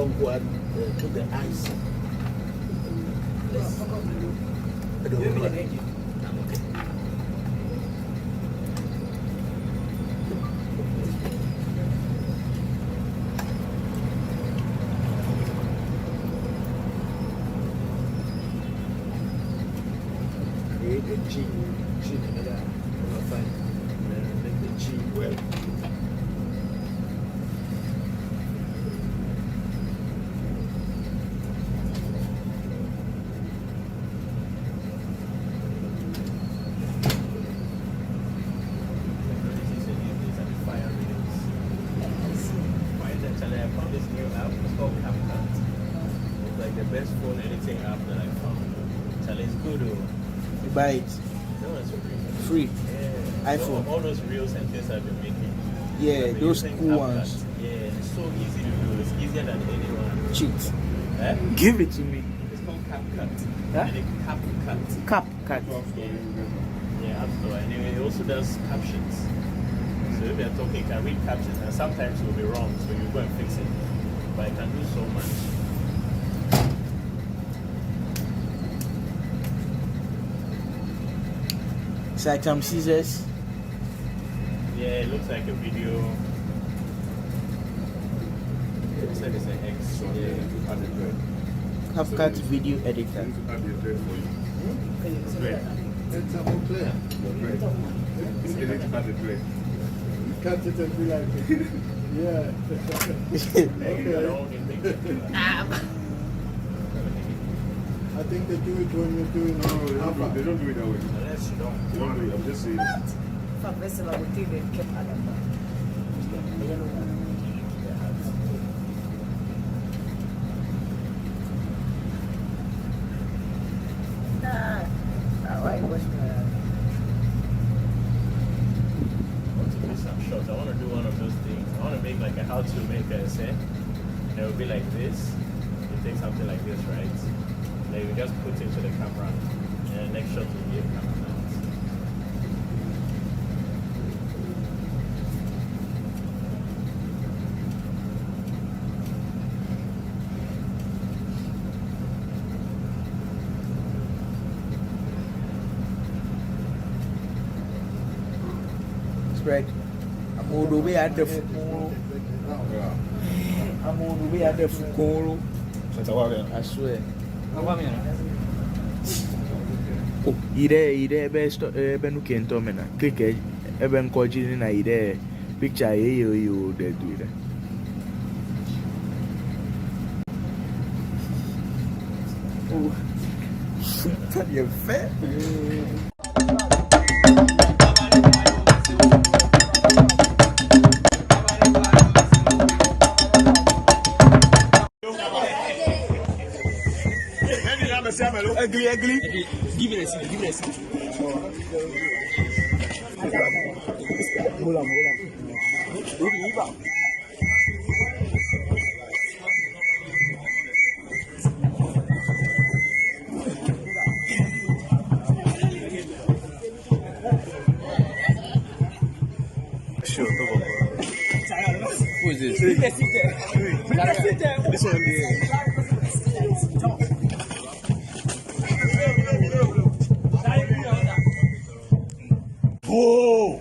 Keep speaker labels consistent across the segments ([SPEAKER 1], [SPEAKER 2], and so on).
[SPEAKER 1] don't go and put the ice. I don't know. I'm okay. Create a G in the middle. Make the G well.
[SPEAKER 2] Best phone editing app that I found. Charlie, it's good.
[SPEAKER 1] You buy it?
[SPEAKER 2] No, it's
[SPEAKER 1] free.
[SPEAKER 2] Yeah.
[SPEAKER 1] iPhone.
[SPEAKER 2] All those reels and things I've been making.
[SPEAKER 1] Yeah, those cool ones.
[SPEAKER 2] Yeah, it's so easy to do. It's easier than anyone.
[SPEAKER 1] Cheat.
[SPEAKER 2] Eh?
[SPEAKER 1] Give it to me.
[SPEAKER 2] It's called CapCut.
[SPEAKER 1] Huh?
[SPEAKER 2] CapCut.
[SPEAKER 1] CapCut.
[SPEAKER 2] Yeah, App Store. And it also does captions. So if you're talking, you can read captions, and sometimes it will be wrong, so you go and fix it. But it can do so much.
[SPEAKER 1] It's like some scissors.
[SPEAKER 2] Yeah, it looks like a video. It looks like it's an X. So yeah,
[SPEAKER 1] CapCut video editor.
[SPEAKER 2] it's great.
[SPEAKER 3] It's a whole clear. Cut it and be like it. Yeah. Okay. I think they do it when you're doing
[SPEAKER 4] No, they don't do it that way.
[SPEAKER 2] Unless you don't.
[SPEAKER 4] They don't do it. I'm just saying.
[SPEAKER 2] Shots. I want to do one of those things. I want to make like a how to make a essay. And it will be like this. You take something like this, right? Then you just put it to the camera. And the next shot will be a camera.
[SPEAKER 1] Spread. I'm all the way at the full. I'm all the way at the full. I swear. Oh, ide best no kento mena. Click even koji na ide picture you they do it. Oh. That you fat. Ugly. Give it a seat. Hold on.
[SPEAKER 2] Sure,
[SPEAKER 1] who is this? This one here.
[SPEAKER 4] Oh!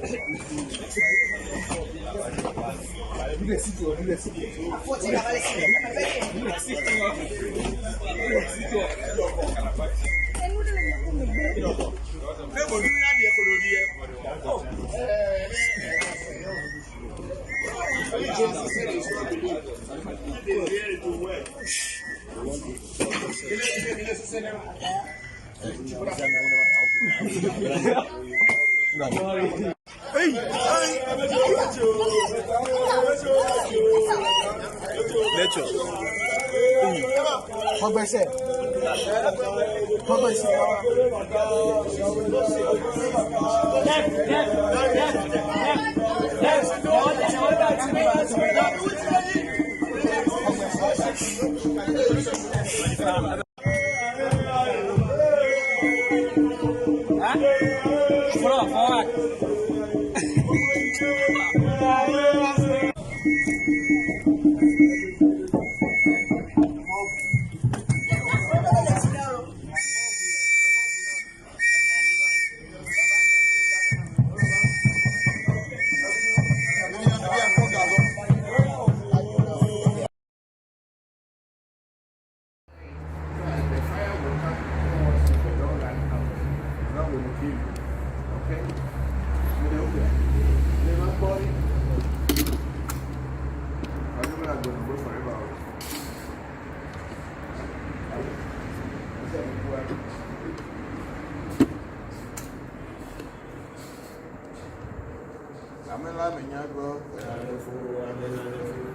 [SPEAKER 3] Amela Menyagro,
[SPEAKER 2] Amelafu, amelafu.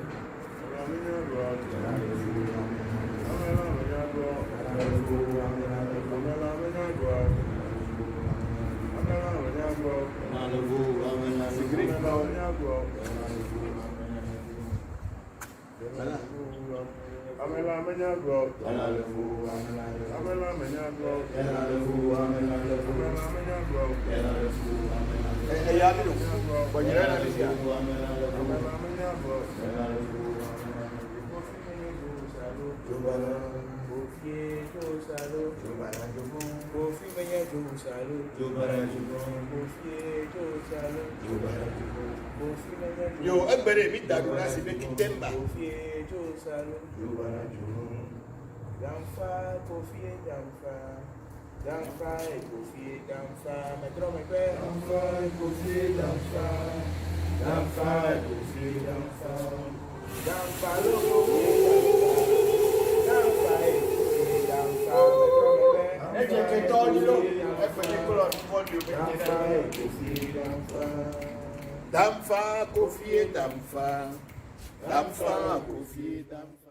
[SPEAKER 3] Yo, everybody meet that when I see the Kitemba.
[SPEAKER 1] Damfa, Kofi, Damfa, Damfa, Kofi, Damfa, Metro Mekwe, Damfa, Kofi, Damfa, Damfa, Kofi, Damfa, Damfa, Kofi, Damfa, Damfa, Metro Mekwe,
[SPEAKER 3] Every color, what you make Damfa, Kofi, Damfa, Damfa, Kofi, Damfa.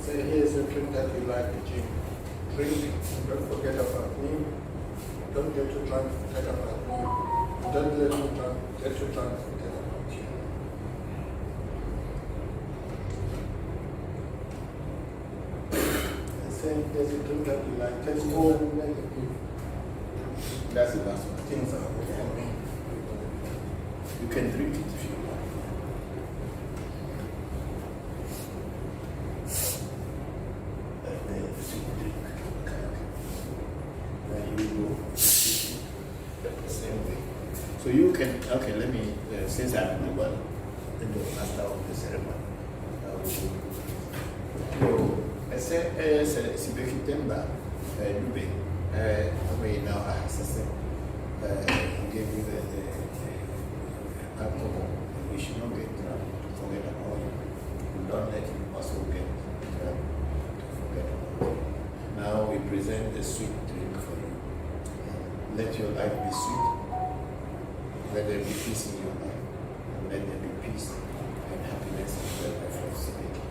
[SPEAKER 3] Say here's a drink that you like, Jim. Drink it. Don't forget about me. Don't get too drunk, forget about me. Don't let me drunk, get too drunk, forget about you. And say there's a drink that you like, take it all negative. That's the last one. Things are okay for me. You can drink it if you like. So you can, okay, let me, since I'm the one, the master of the ceremony, I said, Sibeki Temba, Lube, we now have access, give you the alcohol. We should not get drunk to forget about you. Don't let him also get drunk to forget about you. Now we present the sweet drink for you. Let your life be sweet. Let there be peace in your life. And let there be peace and happiness in your life of speaking.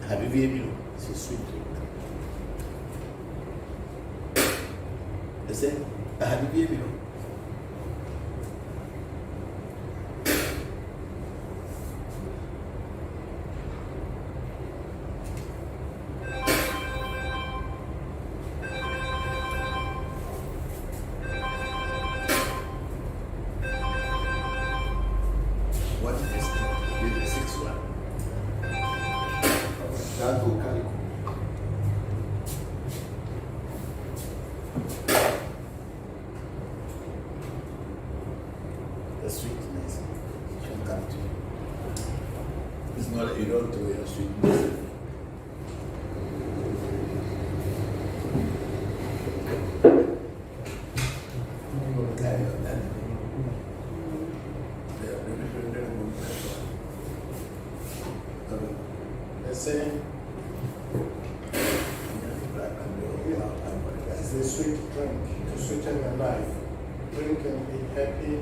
[SPEAKER 3] Have you been able? It's a sweet drink. I said, have you been able? What is this? This is the sixth one. That will carry. The sweetness should come to you. It's not that you don't do your sweetness. Carry on that. Let's say it's a sweet drink to sweeten your life. Drink and be happy,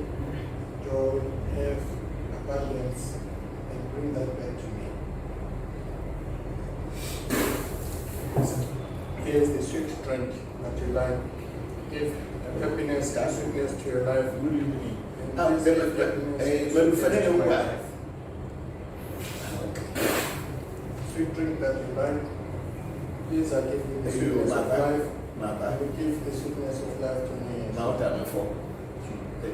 [SPEAKER 3] joy, have abundance, and bring that back to me. Here's the sweet drink that you like. Give happiness and sweetness to your life. And this happiness sweet drink that you like. Please, I give you the sweetness of life. I will give the sweetness of life to me. Now that I'm for the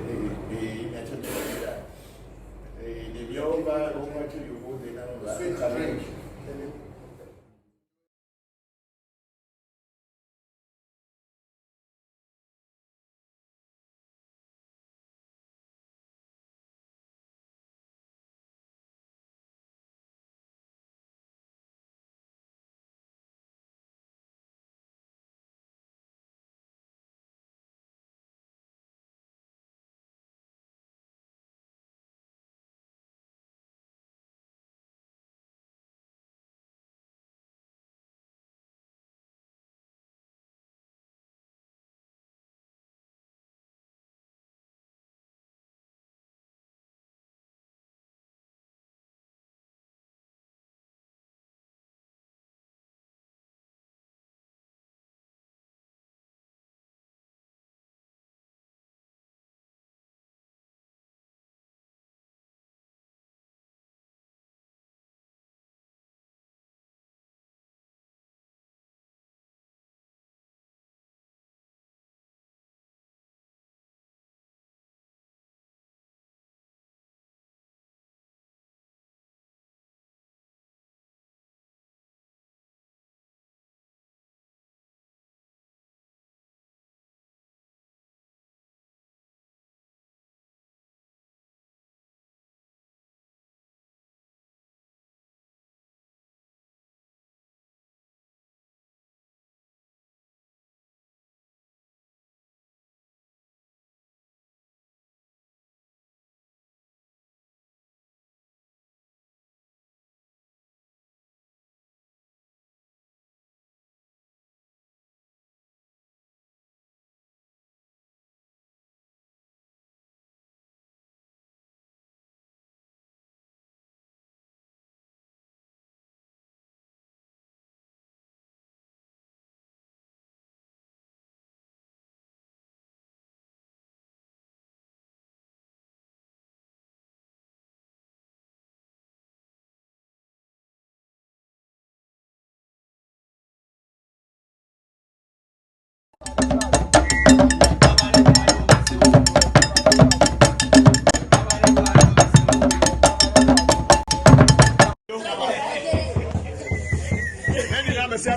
[SPEAKER 3] sweet drink.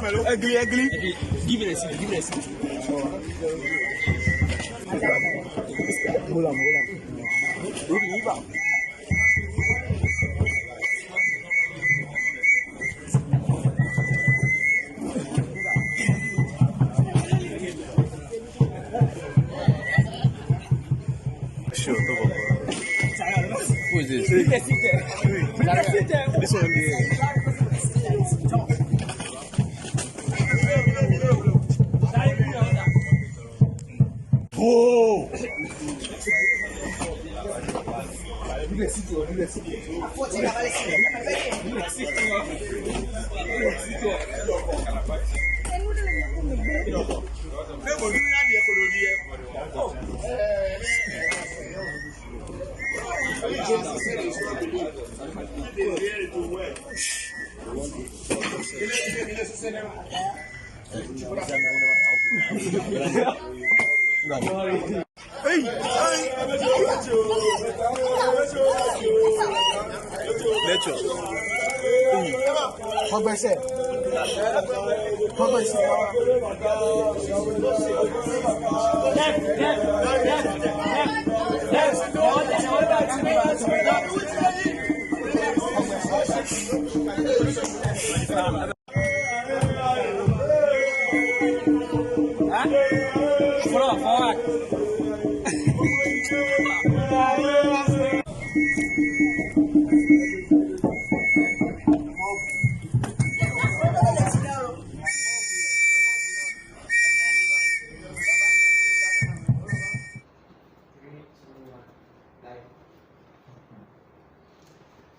[SPEAKER 5] Ugly. Give it a seat. Hold on.
[SPEAKER 1] Sure,
[SPEAKER 5] Who is this?
[SPEAKER 1] this one here.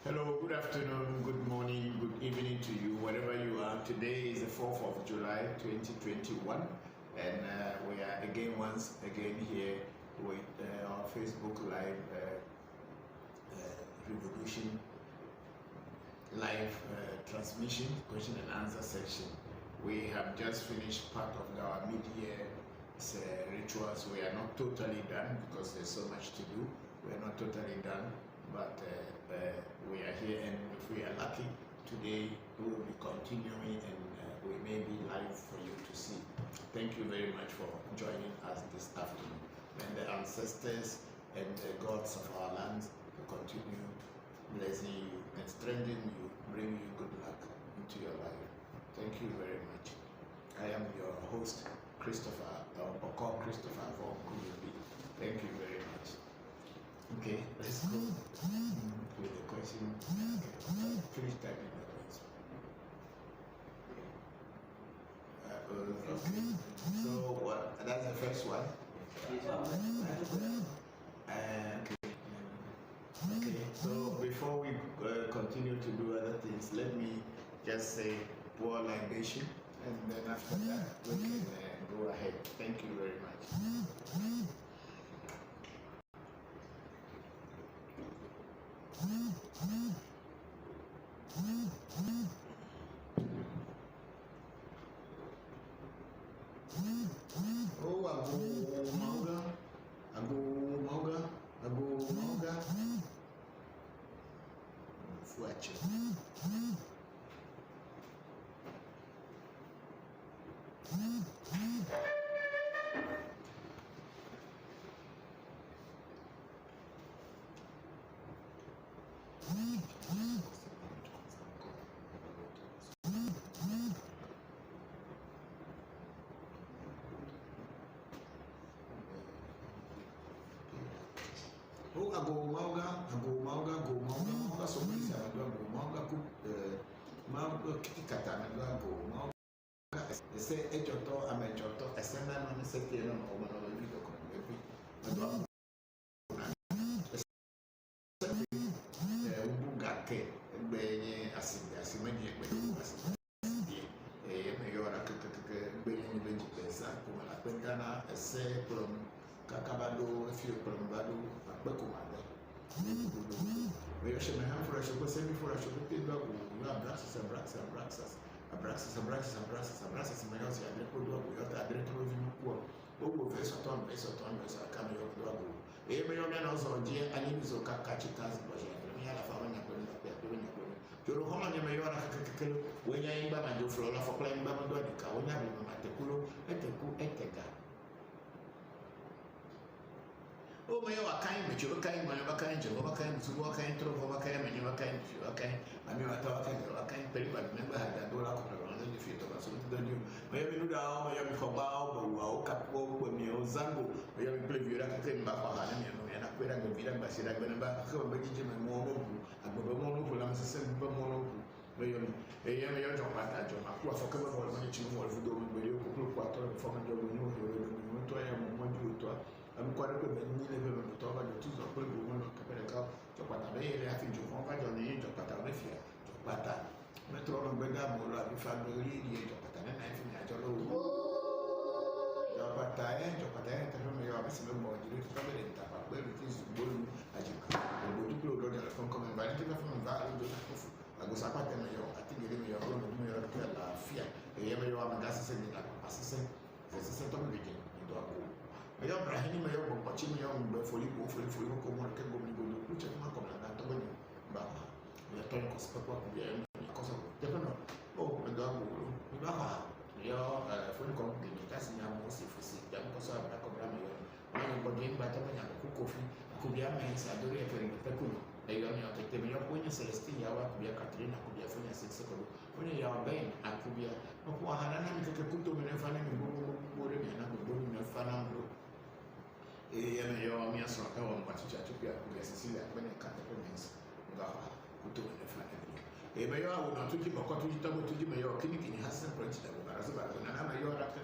[SPEAKER 3] Hello, good afternoon, good morning, good evening to you, wherever you are. Today is the 4th of July 2021, and we are once again here with our Facebook Live Revolution live transmission, question and answer section. We have just finished part of our mid-year rituals. We are not totally done because there's so much to do. We are not totally done, but we are here, and if we are lucky, today we will be continuing, and we may be live for you to see. Thank you very much for joining us this afternoon. And the ancestors and the gods of our lands will continue blessing you and strengthening you, bring you good luck into your life. Thank you very much. I am your host, Bokor Christopher Voncujovi. Thank you very much. Okay, let's go with the question. Finish typing the question. Okay. So what? That's the first one. Okay. So before we continue to do other things, let me just say pour libation, and then after that we can go ahead. Thank you very much. Fuache. Ago mauga so please ago mauga ku mauga kitikata na ago mauga ese ejoto amejoto esena no ne sete no o mana lo bido ko ebi ado ubuga ke egbenye asimani egbenye asidi me yora ke egbenye benji pesa ko mala pentana ese from kakabado efio from bado akbekumade we should have for us to send before I should be dog abraxas my house I don't do we have the director of you who face on I come your dog every man also dear and you so catch it as budget we had a family doing Joro homa nyama yo na kakakelo wenya imba ma jo flola fo kla imba ma do adika wonya bi ma tekulo eteka o me yo akan me jo kan ma yo akan jo akan su akan tro ho akan me yo akan jo akan ami ma ta akan peri ba me ba da do la ko na ni fito ba so do ni me yo mi da o me yo mi ko ba o ba o ka ko mi o zango me yo mi ple viora ka ke mba kwa ha ni no ya na kwera me vida ba sira gbe ba ka ba jije me mo mo bu agbo mo no ko la se se ba mo no me yo me yo jo pata jo ma ku afo ka ba mo ni chi mo vu do me yo ko ko ato fo ma jo mo no yo mo to ya mo ju to am ko ko be ni le be mo to ba jo tu so ko bu mo no ka pere ka jo pata be ile afi jo ko ka jo ni jo pata me fia jo pata me tro no be da mo la bi fa do ri di jo pata na fi ni ajo lo jo pata ta me yo abisi me mo ji to be le ta pa be ri ti su bo lu aji ka bo tu lo do de la kon ko me ba ni ti ka fa me ba lo do na ko fu ago sapata me yo ati gele me yo lo me yo ka la fia e me yo ama gasa se ni la asese se to me ge ni do ako me yo brahini me yo bo chi me yo mbe foli ko mo ke go mi go lu che ma ko na to ni ba me to ko se ko ya ko so te no o me do ako mi ba ha yo foli ko ni ta si nya mo si fusi ya ko so ba ko bra me yo ma ni ko gen ba ta me nya ko kofi ko bia me sa do re pe te ko e yo mi o te me yo ko nya Celestine ya wa ko bia Katrina ko bia fo nya 6 ko ko nya ya ben akubia ko ko hana na mi ke kuto me ne fa na mi bo re me na bo mi na fa na bo e ya me yo mi aso ka wa mpa chicha chupia ko bia Cecilia ko nya ka te ko mensa nga kuto me ne fa na mi e me yo awu na tuji bako tuji tabo tuji me yo kini hasan project da ba rasu ba na me yo ra ke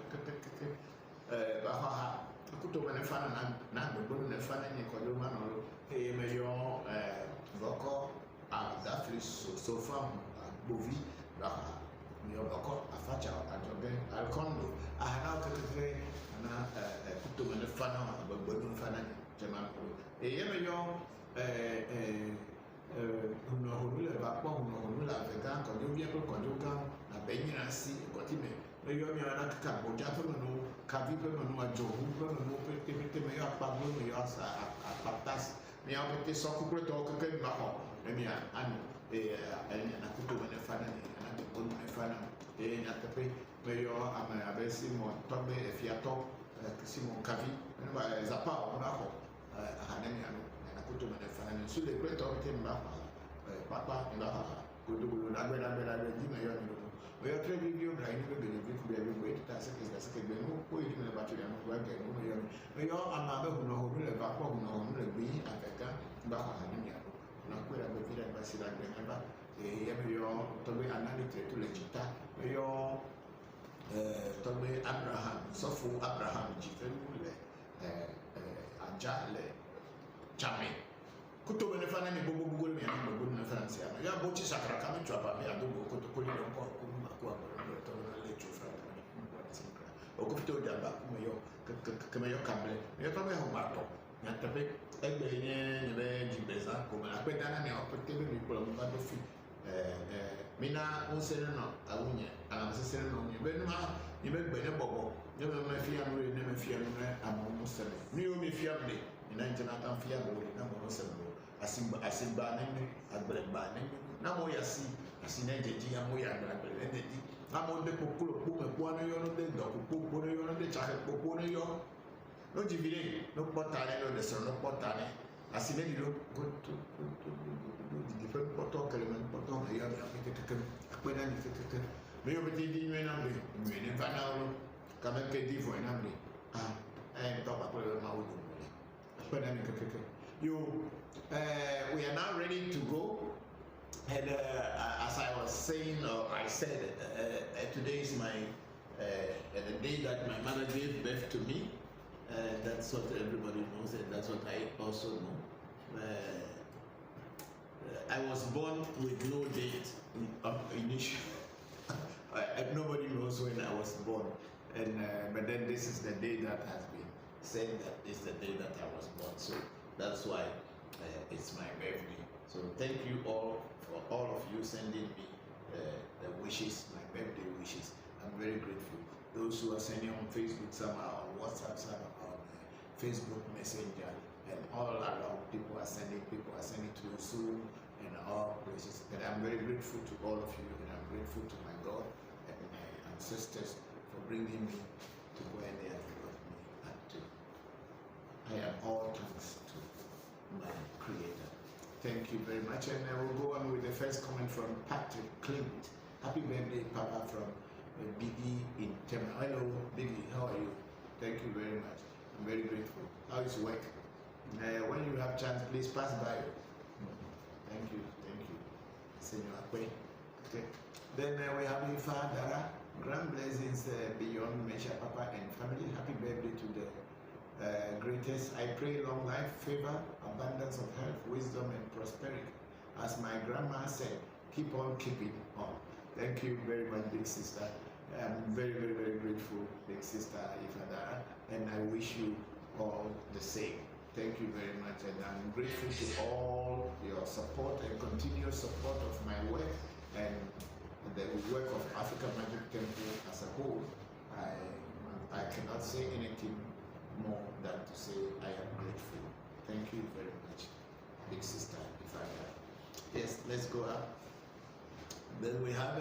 [SPEAKER 3] ba ha kuto me ne fa na bo ne fa na ni ko lo ma no e me yo Bokor Dafri so far bovi ba mi yo Bokor afacha ajoge alkondo ahana keke na kuto me ne fa na bo ne fa na jema ko e ye me yo hunu le ba po hunu la ve ga ko jo bien ko jo ga na be nyina si ko ti me yo mi ana ka bo ja to no ka vi pe no ajo hu pe no pe me yo pa no me yo sa apatas me yo pe so ku to ko ke ba ho me ya anu na kuto me ne fa na ni na de bo me fa na na te pe me yo ama abesi mo to be fiato si mo kavi me ba zapa o na ho hanani anu na kuto me ne fa na so le pre to ke mba papa mba kudu na be ji me yo ni no me yo tre video bra ni be be ku be be ta se ke be no ko yi me ba tu ya no wa ke no me yo ama be hu no le ba ko hu no le bi afeka mba hanani anu na kwera be vira ba sira be ba e me yo to be analyte to le chita me yo to be Abraham sofu Abraham ji fe le ajale chame kuto bene fana ni bobo bugol me na bobo na France ya ya bochi sakra kama chwa ba me ado ko to kuli no ko ma ko to na le chu fra o ko fito da ba ko yo me yo kable me to me ho ba to ya tape egbe ni be jibeza ko na pe dana ni o pe te be ko ba do fi mina o se no awunye ana se se no ni be ma ni be gbe ne bobo ni me ma fi anu ne me fi anu ne amomo se ni o me fi anu na njana tan fi anu na mo se no asimba ne agbreba ne na mo ya si asine jeji ya mo ya agbreba ne di na mo de kokolo po me po na yo no de do po na yo no de cha po na yo no jivire no potane no de so no potane asine di lo go to di different poto kelemen poto na ya na ke akwe na ni ke me yo beti di na me ne fa na lo ka me ke di fo na me to ba ko ma wo do akwe na ni ke you we are now ready to go, and as I was saying, or I said, today is my the day that my mother gave birth to me. That's what everybody knows, and that's what I also know. I was born with no date initially. Nobody knows when I was born, and but then this is the day that has been said that this is the day that I was born. So that's why it's my birthday. So thank you all for all of you sending me the wishes, my birthday wishes. I'm very grateful. Those who are sending on Facebook, some are on WhatsApp, some are on Facebook Messenger, and all around people are sending through Zoom and all places. And I'm I'm very grateful to all of you, and I'm grateful to my God and my ancestors for bringing me to where they have brought me up to. I am all thanks to my Creator. Thank you very much, and I will go on with the first comment from Patrick Clint. Happy birthday, Papa, from Biggie in Tema. Hello, Biggie, how are you? Thank you very much. I'm very grateful. How is work? When you have chance, please pass by. Thank you. Senor Akwe. Okay. Then we have Ifa Dara. Grand blessings beyond measure, Papa and family. Happy birthday to the greatest. I pray long life, favor, abundance of health, wisdom, and prosperity. As my grandma said, keep on keeping on. Thank you very much, big sister. I'm very, very, very grateful, big sister Ifadara, and I wish you all the same. Thank you very much, and I'm grateful to all your support and continuous support of my work and the work of African Magic Temple as a whole. I cannot say anything more than to say I am grateful. Thank you very much, big sister Ifadara. Yes, let's go up. Then we have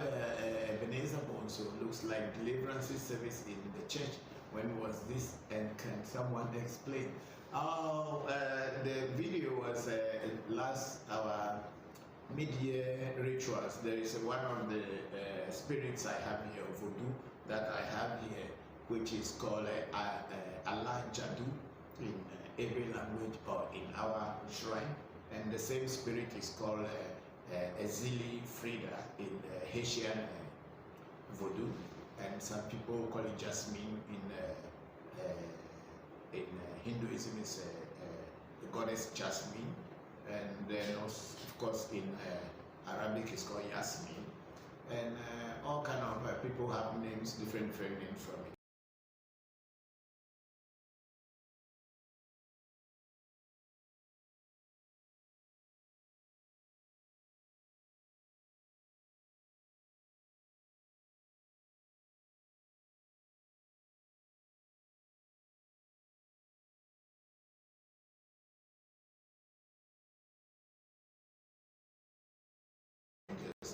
[SPEAKER 3] Ebenezer Bonso. Looks like deliverances service in the church. When was this, and can someone explain? Oh, the video was last our mid-year rituals. There is one of the spirits I have here, Vodu, that I have here, which is called Allah Jadu in every language or in our shrine, and the same spirit is called Ezili Frida in Haitian Voodoo, and some people call it Jasmine in Hinduism is the goddess Jasmine, and then also, of course in Arabic is called Yasmin, and all kind of people have names, different names from it.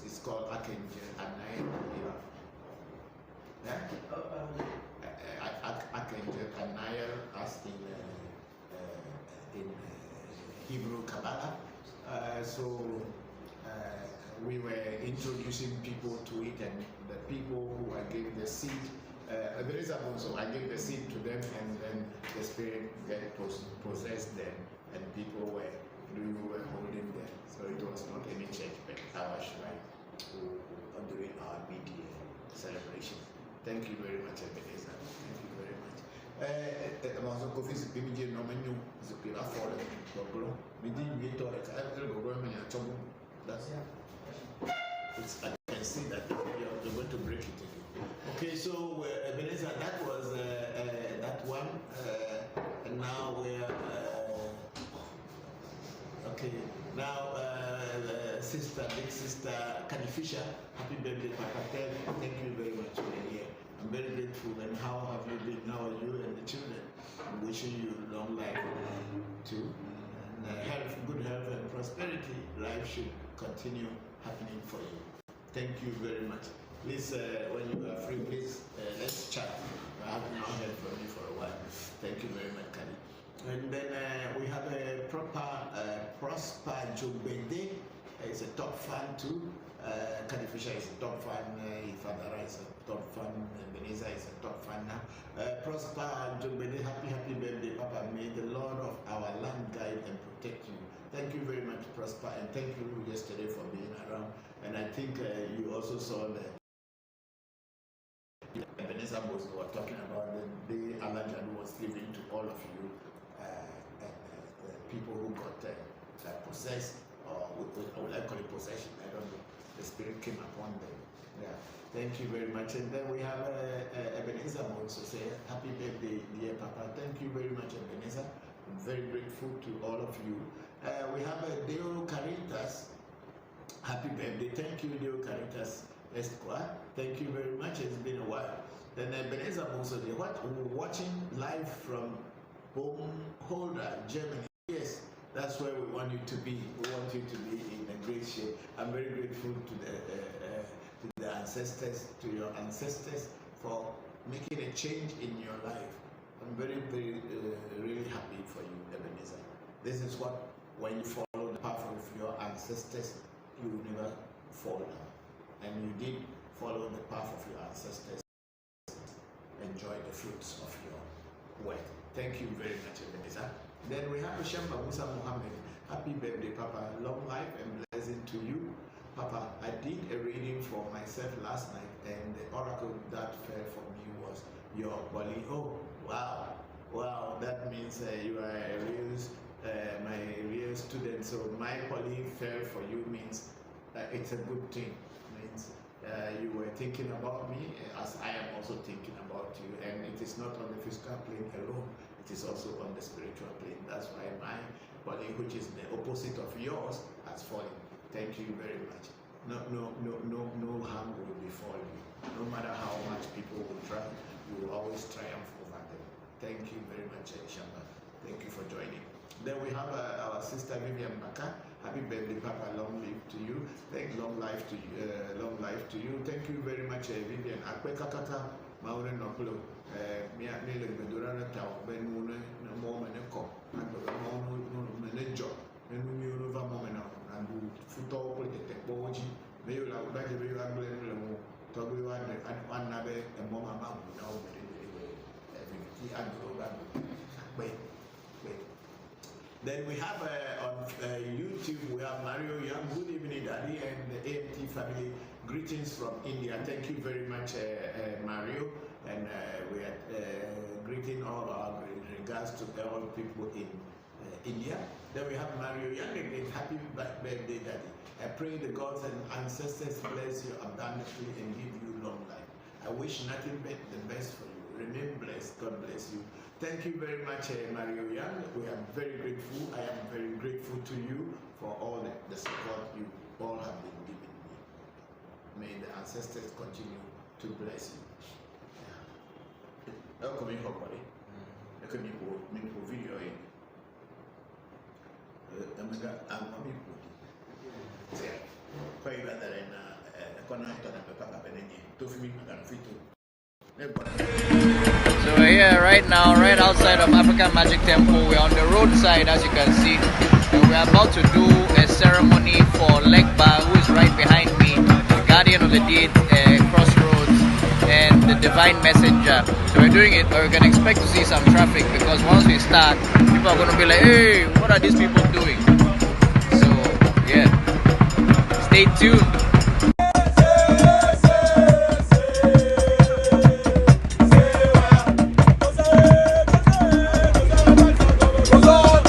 [SPEAKER 3] It's called Archangel Anael. Yeah? Archangel Anael, as in Hebrew Kabbalah. We were introducing people to it, and the people who I gave the seed, there is a so I gave the seed to them, and then the spirit possessed them, and people were holding them. So it was not any church, but our shrine during our mid-year celebration. Thank you very much, Ebenezer. Thank you very much. I can see that you're going to break it again. Okay, so Ebenezer, that was that one, and now we're okay. Now, big sister Kadi Fisher, happy birthday, Papa. Thank you very much for being here. I'm very grateful. And how have you been? How are you and the children? I'm wishing you long life too, and health, good health and prosperity. Life should continue happening for you. Thank you very much. Please, when you are free, please let's chat. I have not heard from you for a while. Thank you very much, Kadi. And then we have a Prosper Jogbede. He's a top fan too. Kadi Fisher is a top fan. Ifadara is a top fan. Ebenezer is a top fan now. Prosper Jogbede, happy birthday, Papa. May the Lord of our land guide and protect you. Thank you very much, Prosper, and thank you yesterday for being around. And I think you also saw the Ebenezer was talking about the day Allah Jadu was giving to all of you, people who got possessed, or would I call it possession? I don't know. The spirit came upon them. Yeah. Thank you very much. And then we have Ebenezer also say, happy birthday, dear Papa. Thank you very much, Ebenezer. I'm very grateful to all of you. We have Deo Caritas. Happy birthday. Thank you, Deo Caritas Esquire. Thank you very much. It's been a while. Then Ebenezer also, watching live from Homeholder, Germany. Yes, That's where we want you to be. We want you to be in a great shape. I'm very grateful to the ancestors, to your ancestors, for making a change in your life. I'm very, really happy for you, Ebenezer. This is what, when you follow the path of your ancestors, you will never fall down. And you did follow the path of your ancestors. Enjoy the fruits of your work. Thank you very much, Ebenezer. Then we have Shamba Musa Muhammad. Happy birthday, Papa. Long life and blessing to you. Papa, I did a reading for myself last night, and the oracle that fell for me was your body. Oh, wow. Wow, that means you are a real, my real student. So my poly fell for you means it's a good thing. Means you were thinking about me as I am also thinking about you, and it is not on the physical plane alone, it is also on the spiritual plane. That's why my body, which is the opposite of yours, has fallen. Thank you very much. No harm will befall you. No matter how much people will try, you will always triumph over them. Thank you very much, Shamba. Thank you for joining. Then we have our sister Vivian Baka. Happy birthday, Papa. Long life to you. Long life to you. Long life to you. Thank you very much, Vivian. Akweka kata maure noklo. Mia mele bedura na tao ben mune na mo meneko. Ando mo menejo. Menu mi unova mo mena. Andu futo ko te boji. Meyo la udaje meyo angle le mo. Togo yo anabe e mo mama na o bere. Everything andu wait. Then we have on YouTube, we have Mario Young. Good evening, Daddy, and the AMT family. Greetings from India. Thank you very much, Mario. And we are greeting all our regards to all people in India. Then we have Mario Young again. Happy birthday, Daddy. I pray the gods and ancestors bless you abundantly and give you long life. I wish nothing but the best for you. Remain blessed. God bless you. Thank you very much, Mario Young. We are very grateful. I am very grateful to you for all the support you all have been giving me. May the ancestors continue to bless you. Welcome in, everybody. Welcome in for video. I'm
[SPEAKER 6] So we're here right now, right outside of African Magic Temple. We're on the roadside, as you can see, and we're about to do a ceremony for Legba, who is right behind me, the guardian of the deed, crossroads, and the divine messenger. So we're doing it, but we can expect to see some traffic, because once we start, people are going to be like, hey, what are these people doing? So yeah, stay tuned.
[SPEAKER 7] Go,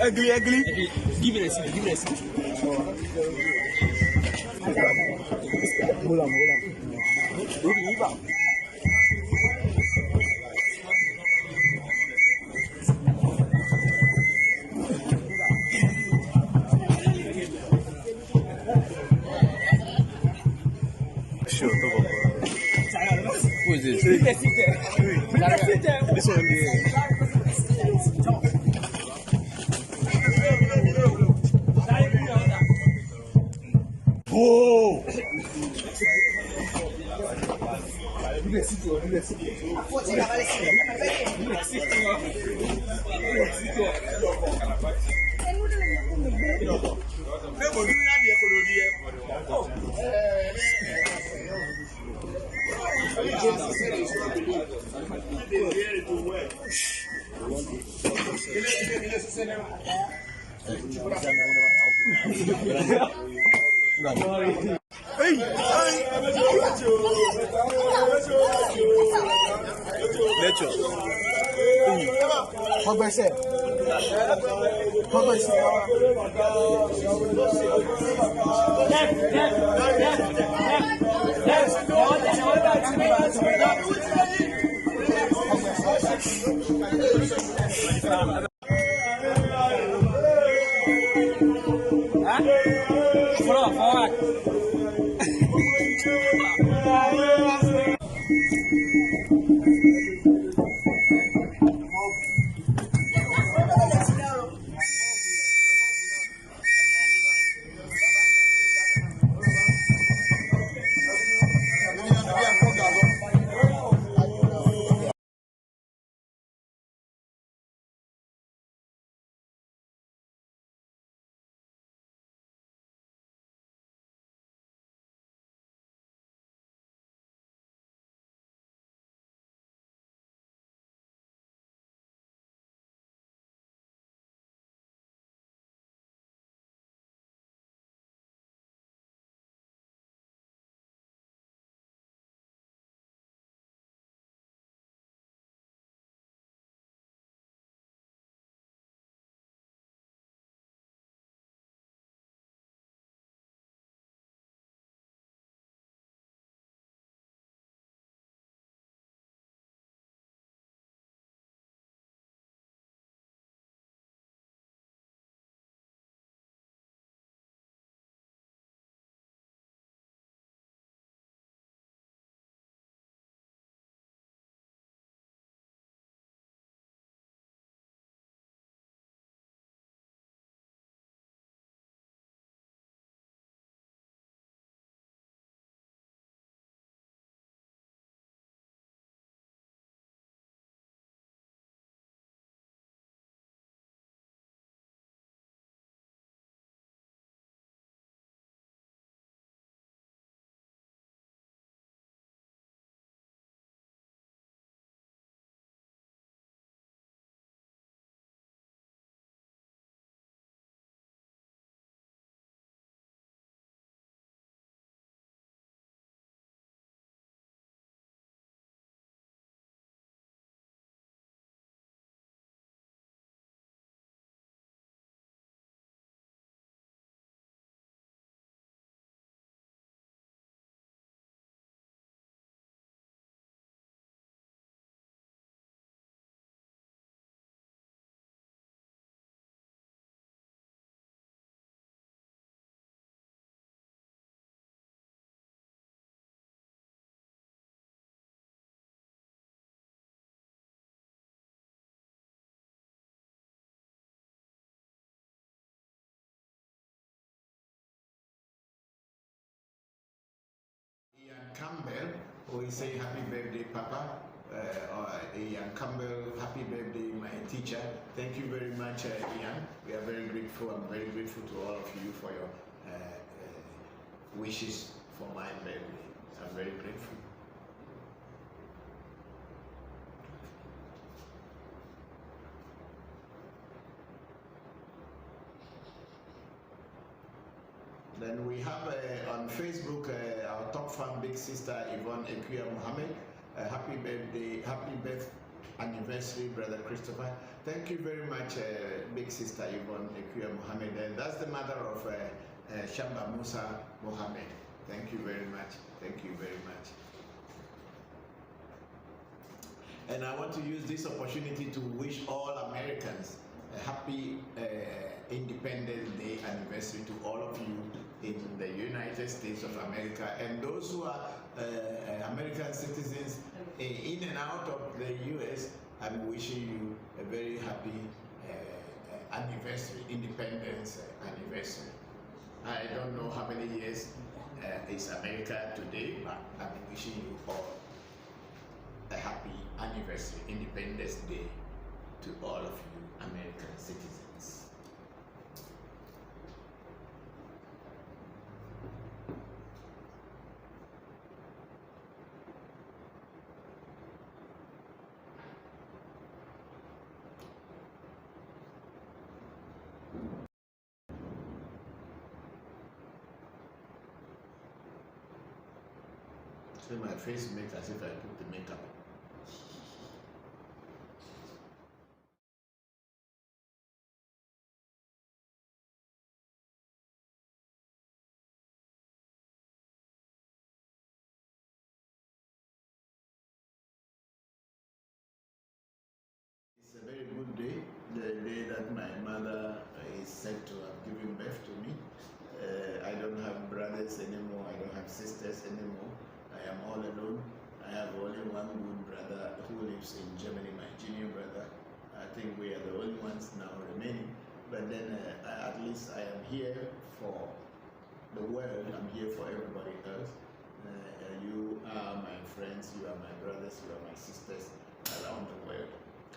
[SPEAKER 5] Ugly. Give it a seat. Hold on.
[SPEAKER 1] Sure,
[SPEAKER 6] Who is this?
[SPEAKER 1] this one here.
[SPEAKER 5] Oh!
[SPEAKER 3] Ian Campbell, we say happy birthday, Papa. Or Ian Campbell, happy birthday, my teacher. Thank you very much, Ian. We are very grateful. I'm very grateful to all of you for your wishes for my birthday. I'm very grateful. Then we have on Facebook our top fan, big sister Yvonne Ekuya Mohammed. Happy birthday, happy birth anniversary, Brother Christopher. Thank you very much, Big Sister Yvonne Ekuya Mohammed. And that's the mother of Shamba Musa Mohammed. Thank you very much. Thank you very much. And I want to use this opportunity to wish all Americans a happy Independence Day anniversary to all of you in the United States of America, and those who are American citizens in and out of the US. I'm wishing you a very happy anniversary, Independence anniversary. I don't know how many years is America today, but I'm wishing you all a happy anniversary, Independence Day, to all of you American citizens. So my face makes as if I put the makeup. It's a very good day, the day that my mother is said to have given birth to me. I don't have brothers anymore, I don't have sisters anymore. I am all alone. I have only one good brother who lives in Germany, my junior brother. I think we are the only ones now remaining. But then at least I am here for the world, I'm here for everybody else. You are my friends, you are my brothers, you are my sisters around the world.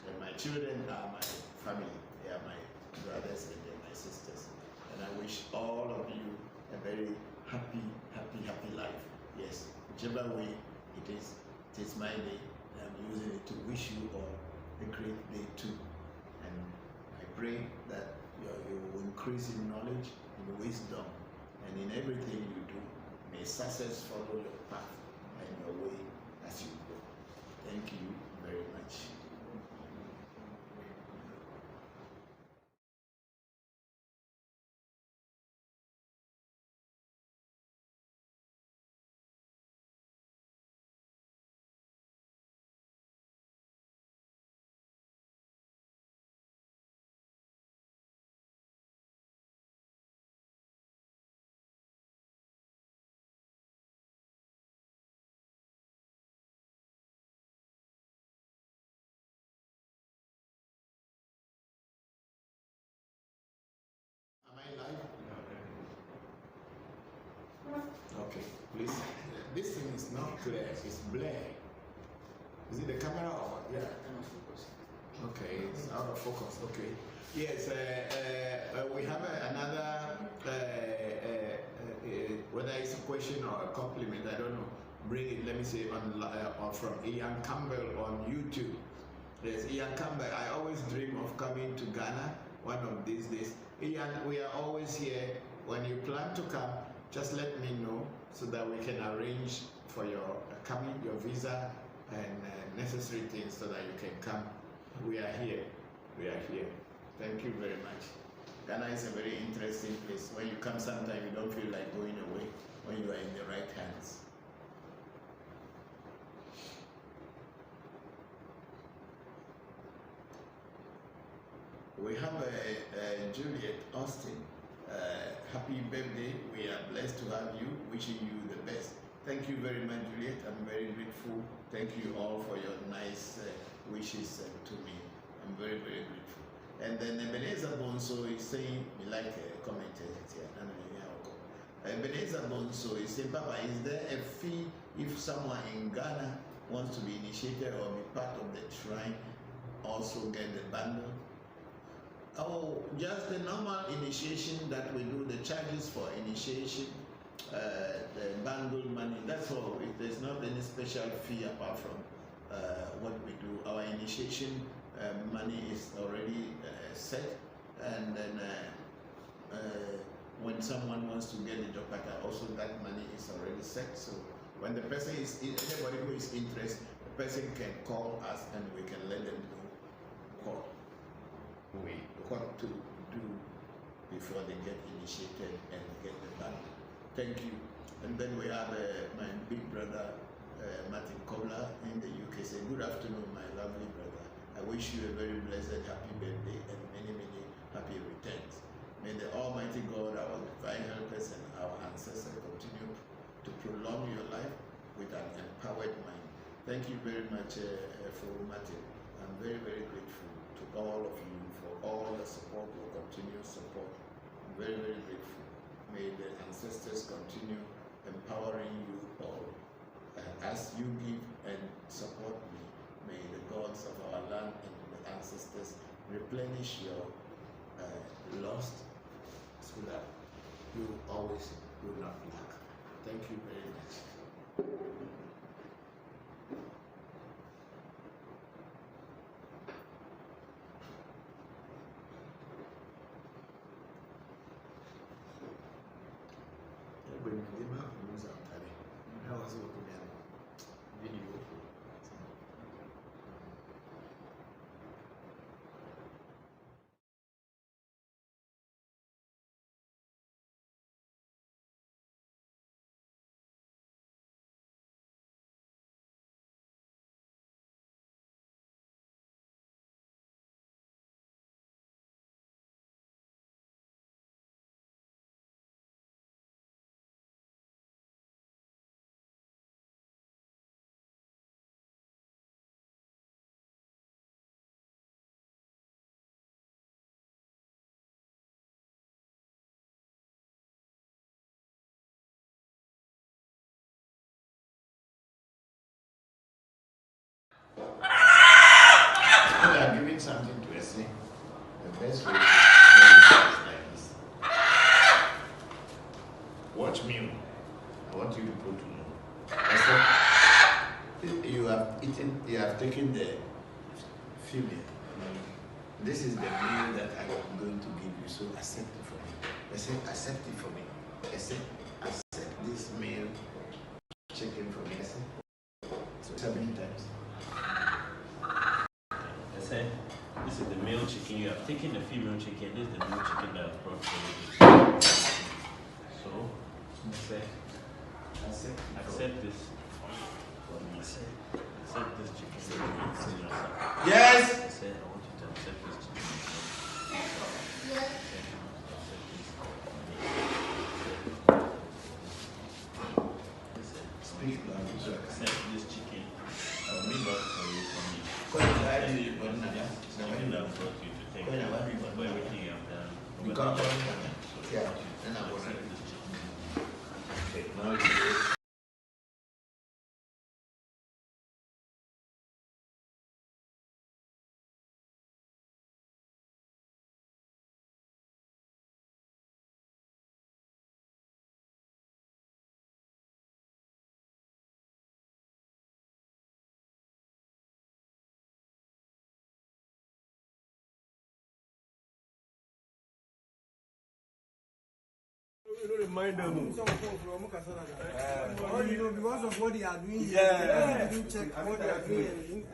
[SPEAKER 3] And my children are my family, they are my brothers and they're my sisters. And I wish all of you a very happy, happy, happy life. Yes, whichever way it is my day. I'm using it to wish you all a great day too. And I pray that you will increase in knowledge, in wisdom, and in everything you do. May success follow your path and your way as you go. Thank you very much. Am I live? Okay, please. This thing is not clear, it's blurry. Is it the camera or what? Yeah. Okay, it's out of focus. Okay. Yes, we have another, whether it's a question or a compliment, I don't know. Bring it, let me say, on from Ian Campbell on YouTube. Yes, Ian Campbell, I always dream of coming to Ghana one of these days. Ian, we are always here. When you plan to come, just let me know so that we can arrange for your coming, your visa, and necessary things so that you can come. We are here. We are here. Thank you very much. Ghana is a very interesting place. When you come sometime, you don't feel like going away when you are in the right hands. We have Juliet Austin. Happy birthday. We are blessed to have you. Wishing you the best. Thank you very much, Juliet. I'm very grateful. Thank you all for your nice wishes to me. I'm very, very grateful. And then Ebenezer Bonso is saying, we like commented here. Ebenezer Bonso is saying, Papa, is there a fee if someone in Ghana wants to be initiated or be part of the shrine, also get the bundle? Oh, just the normal initiation that we do, the charges for initiation, the bundle money, that's all. There's not any special fee apart from what we do. Our initiation money is already set, and then when someone wants to get the Jopata, also that money is already set. So when the person is, anybody who is interested, person can call us and we can let them know what to do before they get initiated and get the band. Thank you. And then we have my big brother, Martin Kobler in the UK. Say, good afternoon, my lovely brother. I wish you a very blessed, happy birthday and many, many happy returns. May the Almighty God, our divine helpers and our ancestors continue to prolong your life with an empowered mind. Thank you very much for Martin. I'm very, very grateful to all of you for all the support, your continued support. I'm very, very grateful. May the ancestors continue empowering you all. As you give and support me, may the gods of our land and the ancestors replenish your lost so that you always will not lack. Thank you very much. We are giving something to a thing. The best way to is like this. Watch me. I want you people to know. I said, you have taken the female. This is the meal that I am going to give you, so accept it for me. I said, accept it for me. I said, accept this meal chicken for me. I said, so 7 times.
[SPEAKER 2] This is the male chicken. You have taken the female chicken. This is the male chicken that I've brought for you. So, accept this. Accept this chicken.
[SPEAKER 3] Yes!
[SPEAKER 2] I said, I want you to accept this chicken.
[SPEAKER 3] Speak loud.
[SPEAKER 2] Accept this chicken. I'll bring back for you from me. Something that brought you to take care of everything you have done.
[SPEAKER 3] You can't go yeah, and I want
[SPEAKER 2] Accept this chicken.
[SPEAKER 3] okay, now you
[SPEAKER 4] don't mind them.
[SPEAKER 5] Because of what they are doing,
[SPEAKER 4] Yeah.
[SPEAKER 5] they didn't check what they are doing.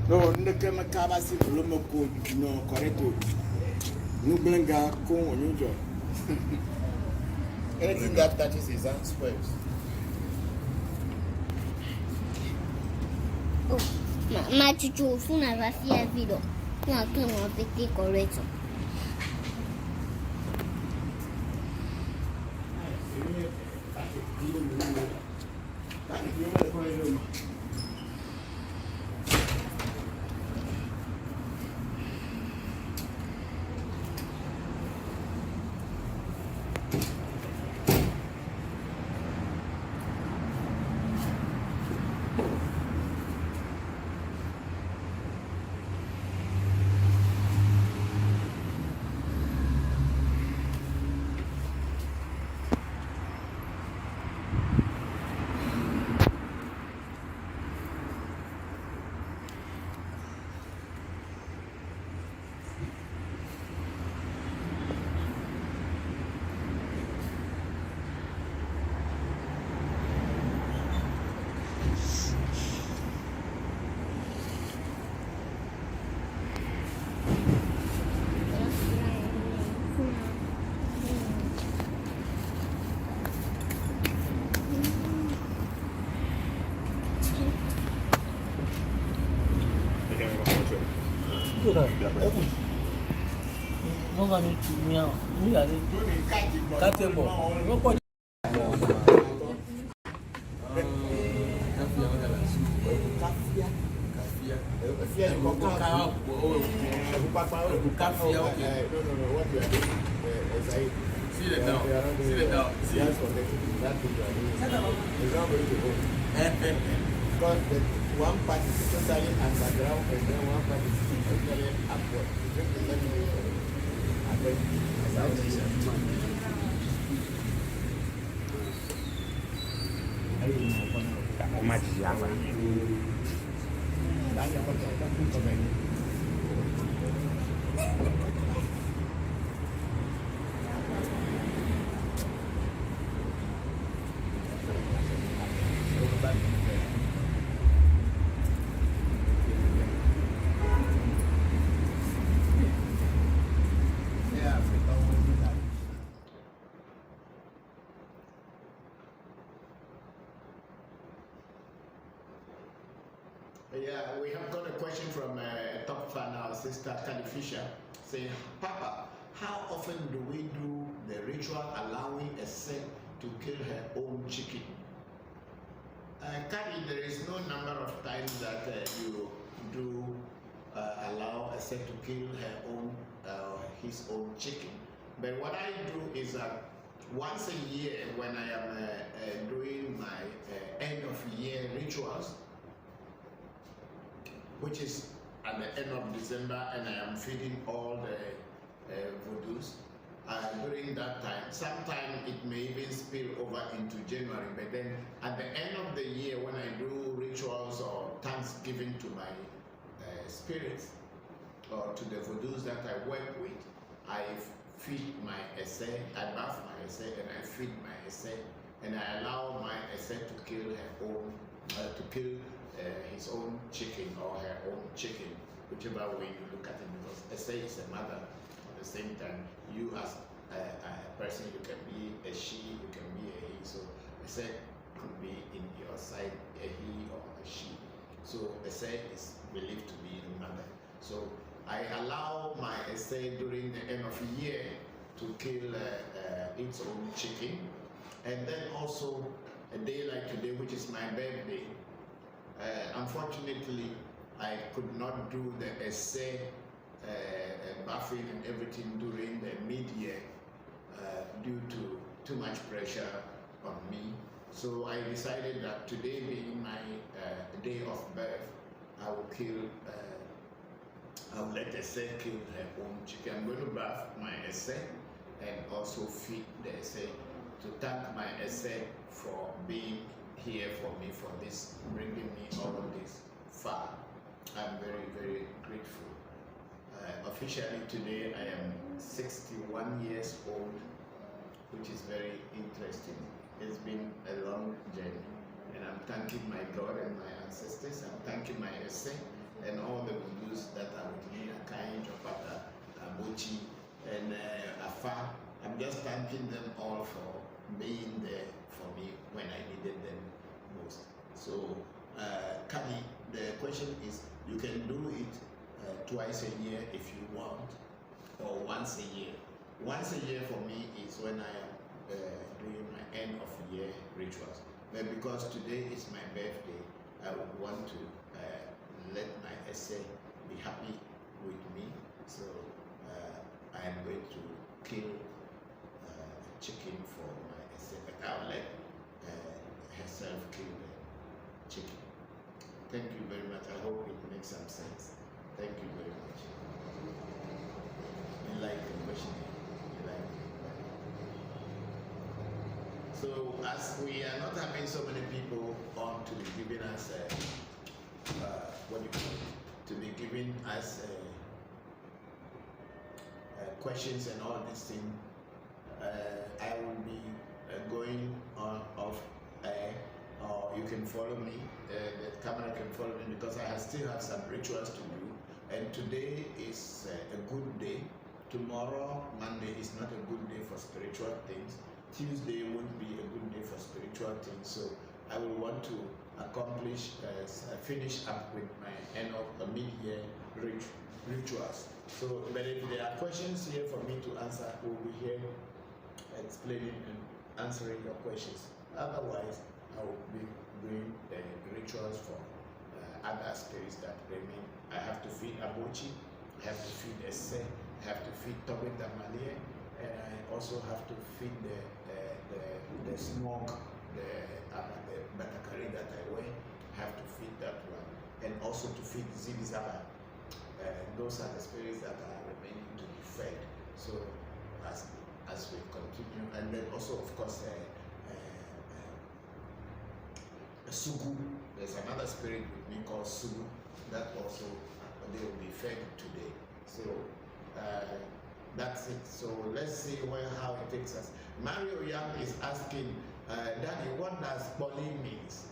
[SPEAKER 5] No, the Kamaka si Lomoko, no, correct. No blenga, con, usual.
[SPEAKER 3] anything that touches his hand spoils.
[SPEAKER 7] Ma chuchu funa vafia video. Kwa kama pete correcto.
[SPEAKER 3] See it now. See it now. See it. That thing you are doing. It's not going to hold. Because the one part is totally underground and then one part is totally upward. You have to let me know. And then yeah, we have got a question from a top fan, our sister Kelly Fisher, saying, Papa, how often do we do the ritual allowing a saint to kill her own chicken? Kelly, there is no number of times that you do allow a saint to kill her own, his own chicken. But what I do is that once a year, when I am doing my end of year rituals, which is at the end of December, and I am feeding all the Vodus. During that time, sometimes it may even spill over into January, but then at the end of the year, when I do rituals or thanksgiving to my spirits or to the Vodus that I work with, I feed my essay, I bath my essay, and I feed my essay, and I allow my essay to kill her own, his own chicken or her own chicken, whichever way you look at it, because essay is a mother. At the same time, you as a person, you can be a she, you can be a he. So essay could be in your side a he or a she. So essay is believed to be a mother. So I allow my essay during the end of the year to kill its own chicken, and then also a day like today, which is my birthday. Unfortunately, I could not do the essay, bathing and everything during the mid-year due to too much pressure on me. So I decided that today being my day of birth, I will I will let essay kill her own chicken. I'm going to bath my essay and also feed the essay to thank my essay for being here for me, for this, bringing me all of this far. I'm very, very grateful. Officially today I am 61 years old, which is very interesting. It's been a long journey, and I'm thanking my God and my ancestors. I'm thanking my essay and all the Vodus that are with me, Akai, Jopata, Abuchi, and Afa. I'm just thanking them all for being there for me when I needed them most. So, Kani, the question is, you can do it twice a year if you want, or once a year. Once a year for me is when I am doing my end of year rituals. But because today is my birthday, I would want to let my essay be happy with me. So I am going to kill chicken for my essay, but I'll let herself kill the chicken. Thank you very much. I hope it makes some sense. Thank you very much. You like the question? You like it? So as we are not having so many people on to be giving us what do you call it? To be giving us questions and all these things, I will be going on off air, or you can follow me. The camera can follow me because I still have some rituals to do. And today is a good day. Tomorrow, Monday, is not a good day for spiritual things. Tuesday won't be a good day for spiritual things. So I will want to accomplish, finish up with my end of the mid-year rituals. So, but if there are questions here for me to answer, we'll be here explaining and answering your questions. Otherwise, I will be doing the rituals for other spirits that remain. I have to feed Abochi, I have to feed Ese, I have to feed Tobe Damalie, and I also have to feed the smoke, the batakari that I wear. I have to feed that one, and also to feed Zibizaba. Those are the spirits that are remaining to be fed. So as we continue, and then also of course Sugu. There's another spirit with me called Sugu that also they will be fed today. So that's it. So let's see how it takes us. Mario Young is asking, Daddy, what does Poli means?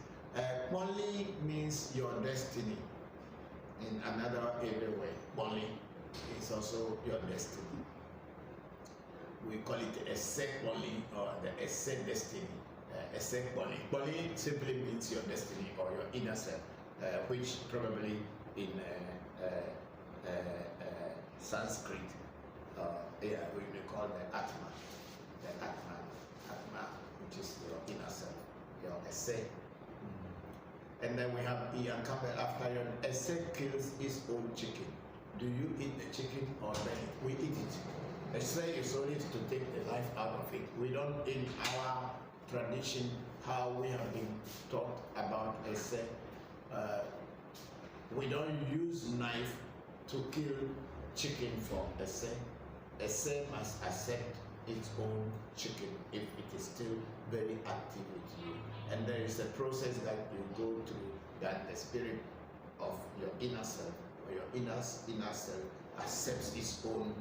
[SPEAKER 3] Poli means your destiny. In another area way, Poli is also your destiny. We call it Ese Poli or the Ese destiny. Ese Poli. Poli simply means your destiny or your inner self, which probably in Sanskrit, we may call the Atma. The Atma, which is your inner self, your Ese. And then we have Ian Campbell after your Ese kills his own chicken. Do you eat the chicken or burn it? We eat it. Ese is only to take the life out of it. We don't, in our tradition, how we have been taught about Ese, we don't use knife to kill chicken for Ese. Ese must accept its own chicken if it is still very active with you. And there is a process that you go through that the spirit of your inner self or your inner self accepts its own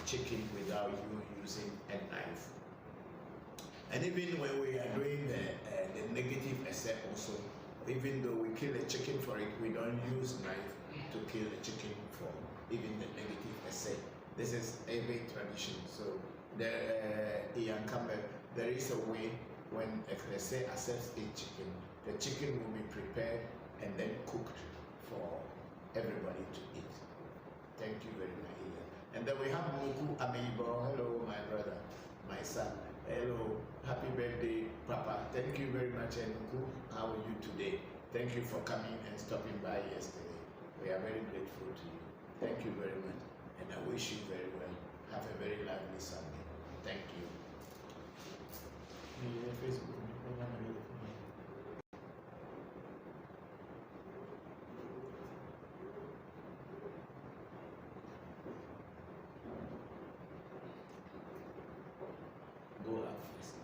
[SPEAKER 3] chicken without you using a knife. And even when we are doing the negative Ese also, even though we kill a chicken for it, we don't use knife to kill a chicken for even the negative Ese. This is a big tradition. So Ian Campbell, there is a way when a Ese accepts a chicken, the chicken will be prepared and then cooked for everybody to eat. Thank you very much, Ian. And then we have Muku Ameibo. Hello, my brother, my son. Hello, happy birthday, Papa. Thank you very much, Muku. How are you today? Thank you for coming and stopping by yesterday. We are very grateful to you. Thank you very much, and I wish you very well. Have a very lively Sunday. Thank you. Facebook. Go up first.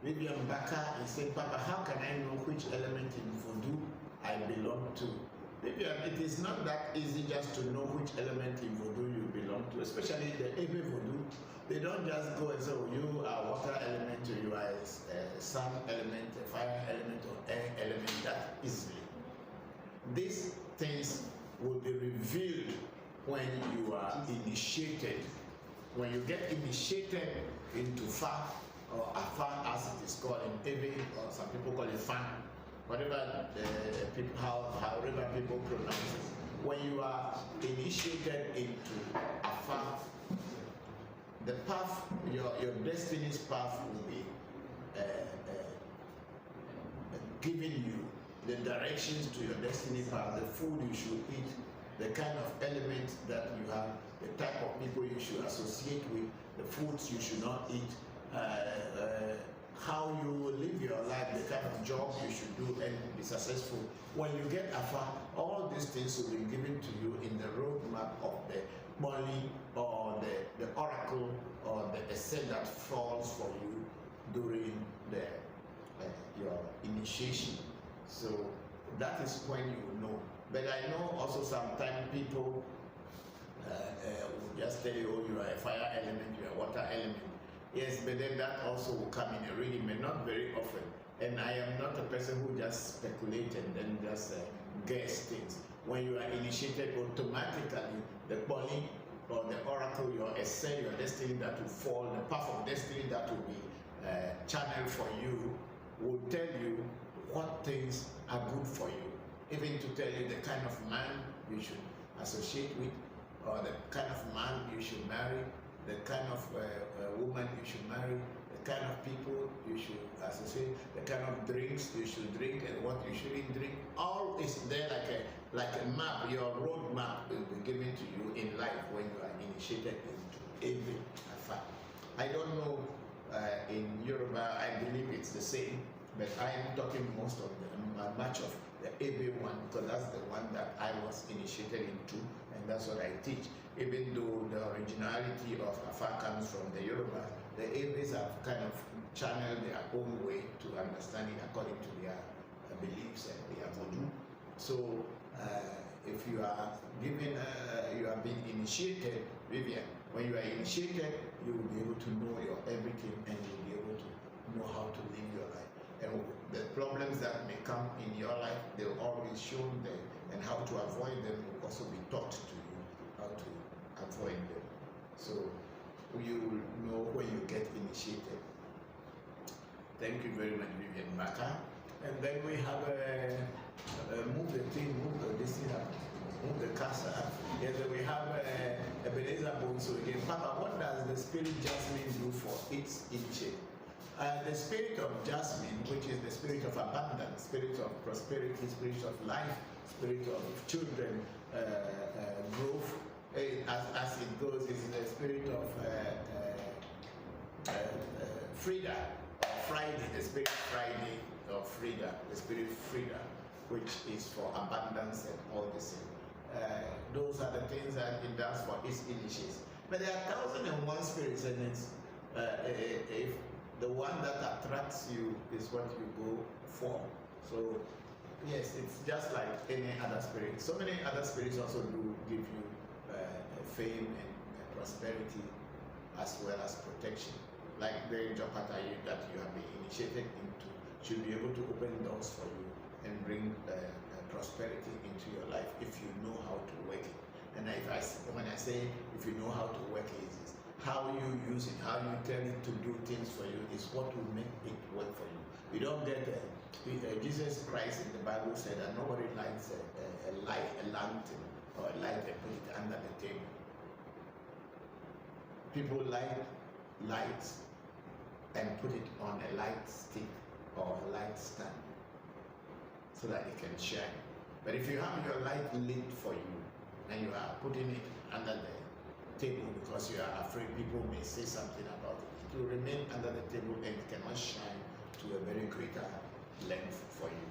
[SPEAKER 3] Vivian Baka is saying, Papa, how can I know which element in Voodoo I belong to? Vivian, it is not that easy just to know which element in Voodoo you belong to, especially the Ewe Vodu. They don't just go and say, oh, you are water element, or you are a sun element, a fire element, or air element that easily. These things will be revealed when you are initiated. When you get initiated into Fa, or Afa as it is called in Ewe, or some people call it Fan, whatever people, however people pronounce it. When you are initiated into Afa, the path, your destiny's path will be giving you the directions to your destiny path, the food you should eat, the kind of elements that you have, the type of people you should associate with, the foods you should not eat, how you will live your life, the kind of job you should do and be successful. When you get Afa, all these things will be given to you in the roadmap of the Moli or the oracle or the essay that falls for you during your initiation. So that is when you will know. But I know also sometimes people will just tell you, oh, you are a fire element, you are a water element. Yes, but then that also will come in a reading, but not very often. And I am not a person who just speculate and then just guess things. When you are initiated, automatically the Boli or the oracle, your essay, your destiny that will fall, the path of destiny that will be channel for you will tell you what things are good for you, even to tell you the kind of man you should associate with, or the kind of man you should marry, the kind of woman you should marry, the kind of people you should associate, the kind of drinks you should drink and what you shouldn't drink. All is there like a map. Your road map will be given to you in life when you are initiated into Ewe Afa. I don't know in Yoruba, I believe it's the same, but I am talking much of the Ewe one, because that's the one that I was initiated into, and that's what I teach. Even though the originality of Afa comes from the Yoruba, the Ewes have kind of channeled their own way to understanding according to their beliefs and their Vodu. So if you are given, you have been initiated, Vivian, when you are initiated, you will be able to know your everything, and you will be able to know how to live your life. And the problems that may come in your life, they will all be shown there, and how to avoid them will also be taught to you how to avoid them. So you will know when you get initiated. Thank you very much, Vivian Maka. And then we have move the thing, move this thing up, move the casa up. Yes, then we have Ebenezer Bonso again. Papa, what does the spirit jasmine do for its initiate? The spirit of jasmine, which is the spirit of abundance, spirit of prosperity, spirit of life, spirit of children, growth, as it goes, is the spirit of Frida, Friday, the spirit Friday of Frida, the spirit Frida, which is for abundance and all the same. Those are the things that it does for its initiates. But there are 1,001 spirits, and it's if the one that attracts you is what you go for. So yes, it's just like any other spirit. So many other spirits also do give you fame and prosperity, as well as protection. Like the Jopata that you have been initiated into should be able to open doors for you and bring prosperity into your life if you know how to work it. And when I say if you know how to work it, is how you use it, how you tell it to do things for you is what will make it work for you. You don't get Jesus Christ in the Bible said that nobody lights a lantern or a light and put it under the table. People light lights and put it on a light stick or a light stand so that it can shine. But if you have your light lit for you and you are putting it under the table because you are afraid people may say something about it, it will remain under the table and it cannot shine to a very greater length for you.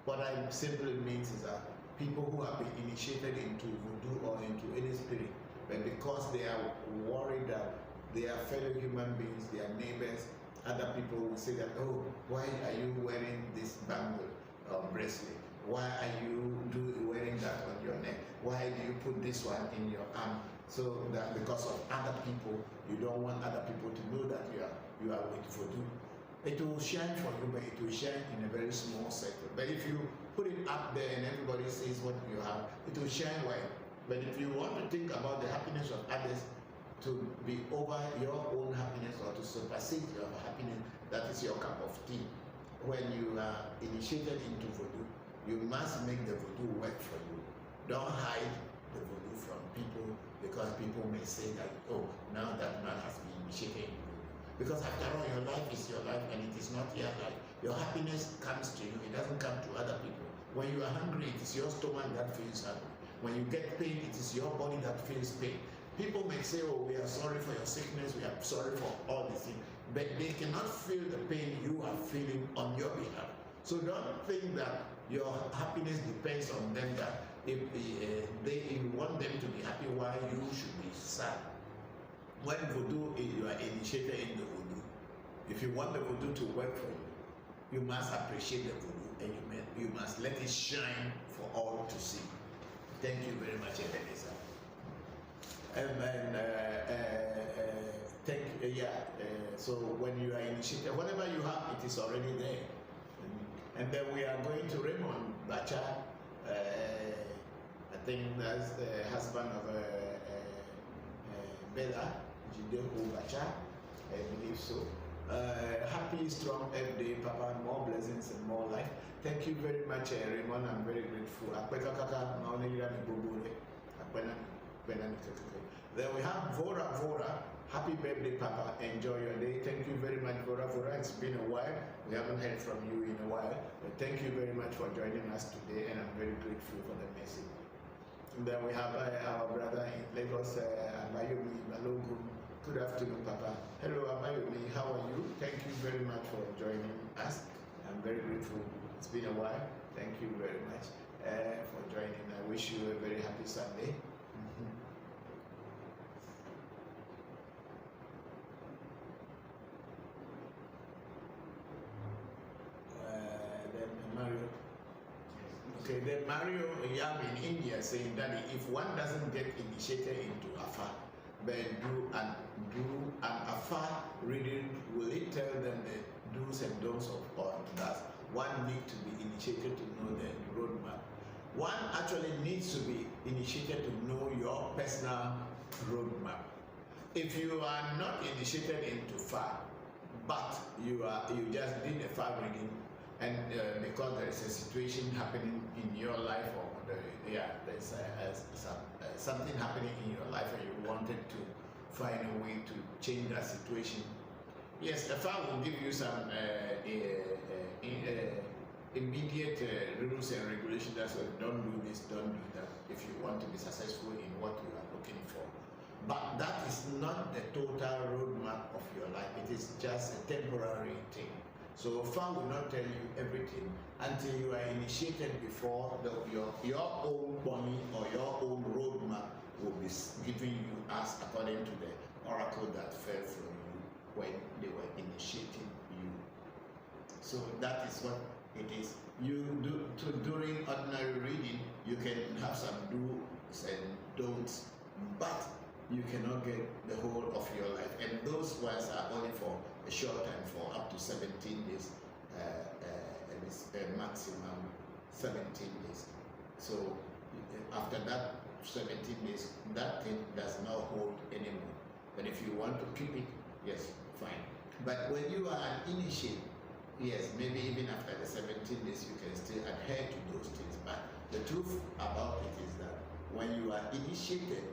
[SPEAKER 3] What I simply means is that people who have been initiated into Voodoo or into any spirit, but because they are worried that their fellow human beings, their neighbors, other people will say that, oh, why are you wearing this bangle or bracelet? Why are you wearing that on your neck? Why do you put this one in your arm? So that because of other people, you don't want other people to know that you are with Voodoo. It will shine for you, but it will shine in a very small circle. But if you put it up there and everybody sees what you have, it will shine wide. But if you want to think about the happiness of others, to be over your own happiness or to supersede your happiness, that is your cup of tea. When you are initiated into Voodoo, you must make the Voodoo work for you. Don't hide the Voodoo from people because people may say that, oh, now that man has been initiated into Voodoo. Because after all, your life is your life and it is not your life. Your happiness comes to you, it doesn't come to other people. When you are hungry, it is your stomach that feels hungry. When you get pain, it is your body that feels pain. People may say, oh, we are sorry for your sickness, we are sorry for all these things, but they cannot feel the pain you are feeling on your behalf. So don't think that your happiness depends on them, that if you want them to be happy, why you should be sad. When Voodoo, you are initiated in the Voodoo, if you want the Voodoo to work for you, you must appreciate the Voodoo and you must let it shine for all to see. Thank you very much, Ebenezer. So when you are initiated, whatever you have, it is already there. And then we are going to Raymond Bacha. I think that's the husband of Bella, Jideko Bacha, I believe so. Happy, strong, everyday, Papa, more blessings and more life. Thank you very much, Raymond. I'm very grateful. Then we have Vora. Happy birthday, Papa. Enjoy your day. Thank you very much, Vora. It's been a while. We haven't heard from you in a while. But thank you very much for joining us today, and I'm very grateful for the message. And then we have our brother in Lagos, Abayomi Balogun. Good afternoon, Papa. Hello, Abayomi. How are you? Thank you very much for joining us. I'm very grateful. It's been a while. Thank you very much for joining. I wish you a very happy Sunday. Okay, then Mario Yam in India saying that if one doesn't get initiated into Afa, but do an Afa reading, will it tell them the do's and don'ts of all that? One need to be initiated to know the roadmap. One actually needs to be initiated to know your personal roadmap. If you are not initiated into Fa, but you just did a Fa reading, and because there is a situation happening in your life, or there's something happening in your life, and you wanted to find a way to change that situation. Yes, the Fa will give you some immediate rules and regulations. That's why don't do this, don't do that, if you want to be successful in what you are looking for. But that is not the total roadmap of your life. It is just a temporary thing. So Fa will not tell you everything until you are initiated before your own money or your own roadmap will be given you as according to the oracle that fell from you when they were initiating you. So that is what it is. You do during ordinary reading, you can have some do's and don'ts, but you cannot get the whole of your life, and those ones are only for a short time, for up to 17 days, maximum 17 days. So after that 17 days, that thing does not hold anymore. But if you want to keep it, yes, fine. But when you are an initiate, yes, maybe even after the 17 days you can still adhere to those things. But the truth about it is that when you are initiated,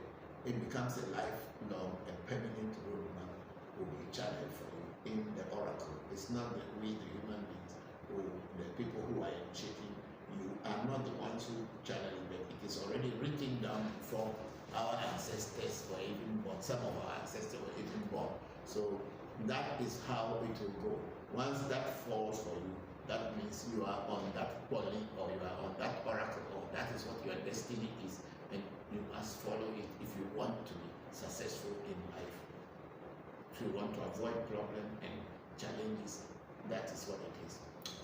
[SPEAKER 3] it becomes a lifelong and permanent roadmap will be channeled for you in the oracle. It's not that we, the human beings, or the people who are initiating, you are not the ones who channel it, but it is already written down before our ancestors were even born. Some of our ancestors were even born. So that is how it will go. Once that falls for you, that means you are on that poly, or you are on that oracle, or that is what your destiny is, and you must follow it if you want to be successful in life. If you want to avoid problems and challenges, that is what it is.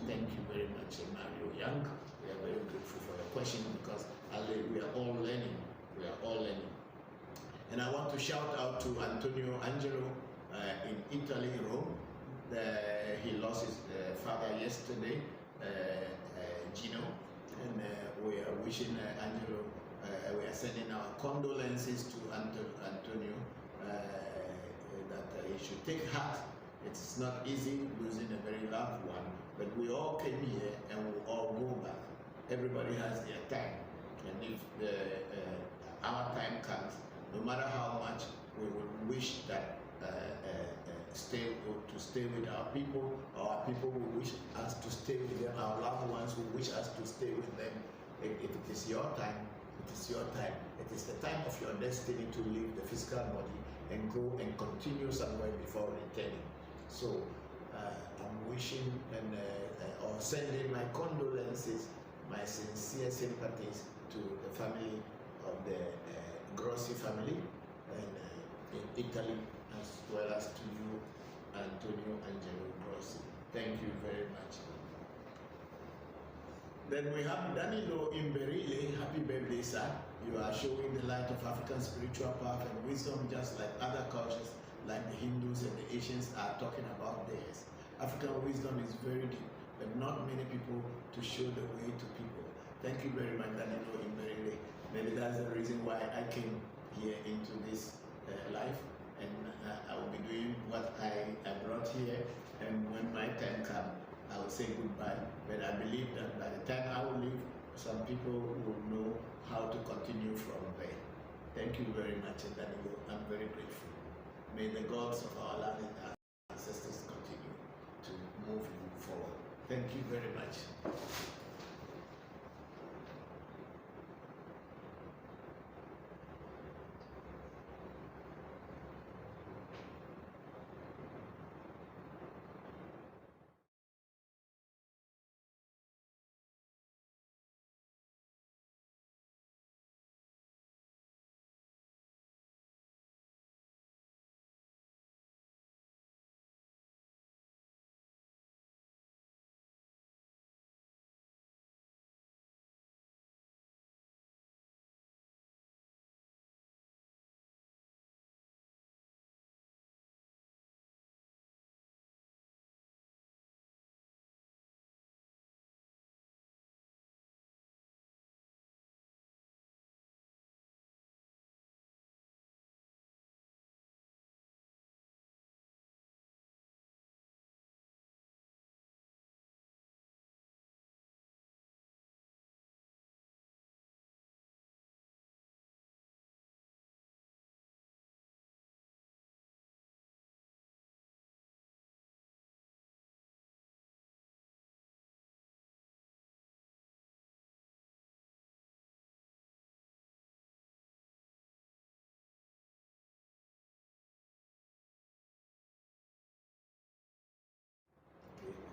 [SPEAKER 3] Thank you very much, Mario Young. We are very grateful for your question, because we are all learning. We are all learning. And I want to shout out to Antonio Angelo in Italy, Rome. He lost his father yesterday, Gino, and we are wishing Angelo, we are sending our condolences to Antonio, that he should take heart. It's not easy losing a very loved one, but we all came here and we all go back. Everybody has their time, and if our time comes, no matter how much we would wish that stay with our people, our people will wish us to stay with them, our loved ones will wish us to stay with them. If it is your time, it is your time. It is the time of your destiny to leave the physical body and go and continue somewhere before returning. So I'm wishing and or sending my condolences, my sincere sympathies to the family of the Grossi family and in Italy, as well as to you, Antonio Angelo Grossi. Thank you very much. Then we have Danilo Imberile. Happy birthday, sir. You are showing the light of African spiritual path and wisdom, just like other cultures, like the Hindus and the Asians are talking about theirs. African wisdom is very deep, but not many people to show the way to people. Thank you very much, Danilo Imberile. Maybe that's the reason why I came here into this life, and I will be doing what I brought here, and when my time comes, I will say goodbye. But I believe that by the time I will leave, some people will know how to continue from there. Thank you very much, and I'm very grateful. May the gods of our land and our ancestors continue to move you forward. Thank you very much.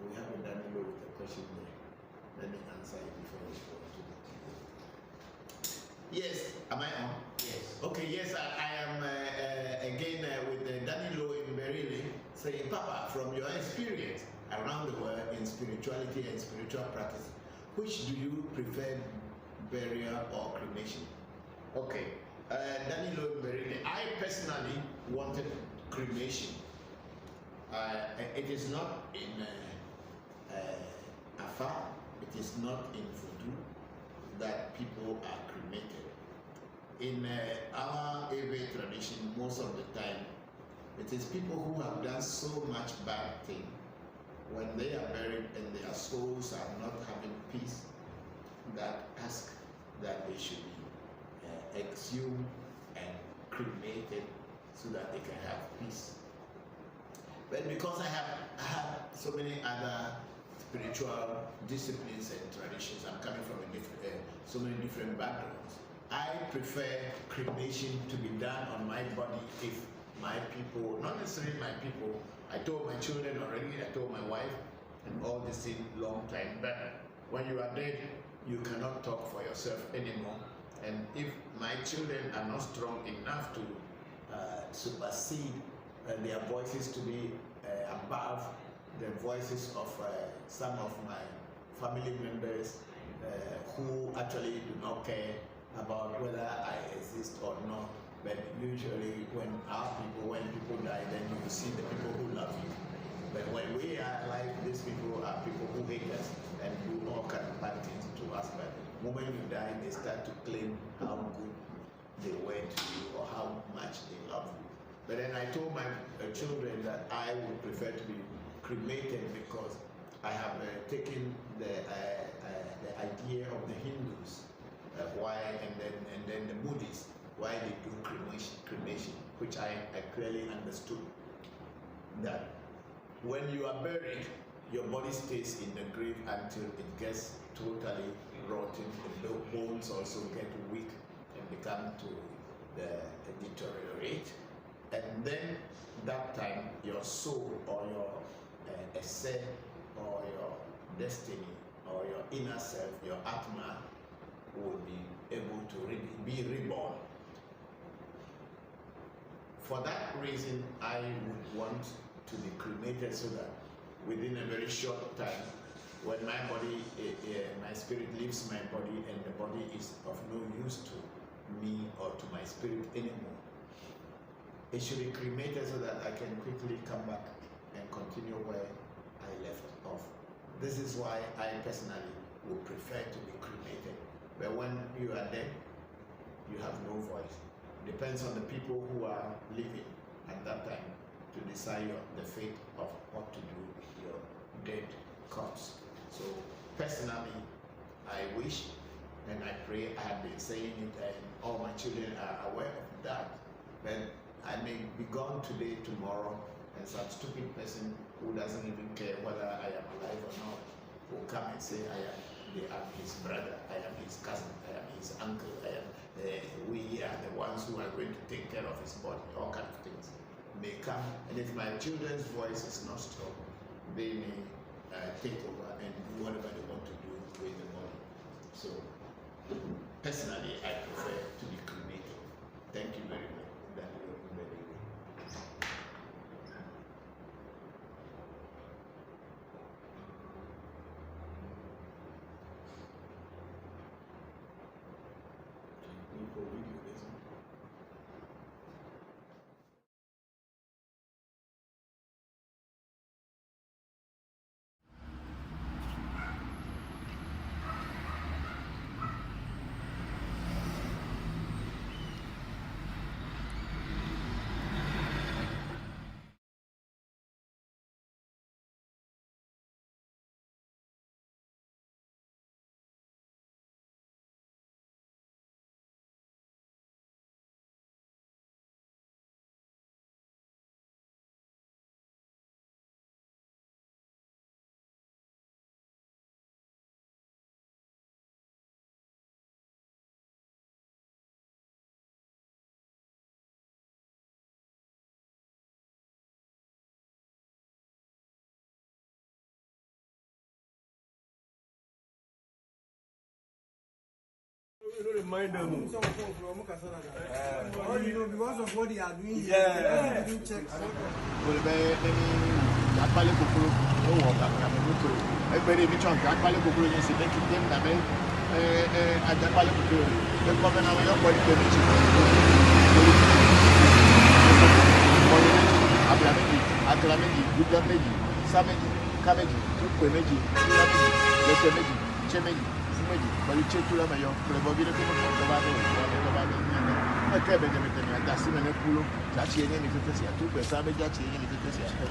[SPEAKER 3] We haven't done it with the question there. Let me answer it before we go to the Yes, am I on? Yes. Okay, yes, I am again with Danilo in Berili saying, Papa, from your experience around the world in spirituality and spiritual practice, which do you prefer, burial or cremation? Okay, Danilo in Berili, I personally wanted cremation. It is not in Afa, it is not in Vodu that people are cremated. In our Ewe tradition, most of the time, it is people who have done so much bad thing. When they are buried and their souls are not having peace, that ask that they should be exhumed and cremated so that they can have peace. But because I have so many other spiritual disciplines and traditions, I'm coming from so many different backgrounds, I prefer cremation to be done on my body if my people, not necessarily my people, I told my children already, I told my wife, and all this thing long time back. When you are dead, you cannot talk for yourself anymore. And if my children are not strong enough to supersede their voices to be above the voices of some of my family members who actually do not care about whether I exist or not. But usually when people die, then you see the people who love you. But when we are alive, these people are people who hate us and do all kinds of bad things to us. But the moment you die, they start to claim how good they were to you or how much they love you. But then I told my children that I would prefer to be cremated because I have taken the idea of the Hindus, why, and then the Buddhists, why they do cremation, which I clearly understood. That when you are buried, your body stays in the grave until it gets totally rotten, the bones also get weak and become to deteriorate. And then that time, your soul or your essay or your destiny or your inner self, your Atma, will be able to be reborn. For that reason, I would want to be cremated so that within a very short time, when my body, my spirit leaves my body and the body is of no use to me or to my spirit anymore, it should be cremated so that I can quickly come back and continue where I left off. This is why I personally would prefer to be cremated. But when you are dead, you have no voice. Depends on the people who are living. at that time to decide on the fate of what to do with your dead corpse. So personally, I wish and I pray, I have been saying it, and all my children are aware of that, that I may be gone today, tomorrow, and some stupid person who doesn't even care whether I am alive or not will come and say I am his brother, I am his cousin, I am his uncle, we are the ones who are going to take care of his body, all kinds of things may come, and if my children's voice is not strong, they may take over and do whatever they want to do with the body. So personally, I prefer to be cremated. Thank you very much.
[SPEAKER 4] You don't remind them.
[SPEAKER 5] Because of what they are doing,
[SPEAKER 4] Yeah.
[SPEAKER 5] they didn't check.
[SPEAKER 3] Everybody be trying to get back to the incident. Them that may at the back to the governor of your body. Aklamedi, Gudamedi, Sameji, Kameji, Tumeji, Letemeji, Chemeji, Fumeji, Balichekula Mayo, Prebobina, I can't be the Tassimane Pulo, Tachi and Efficacy, two per Sabajachi and Efficacy.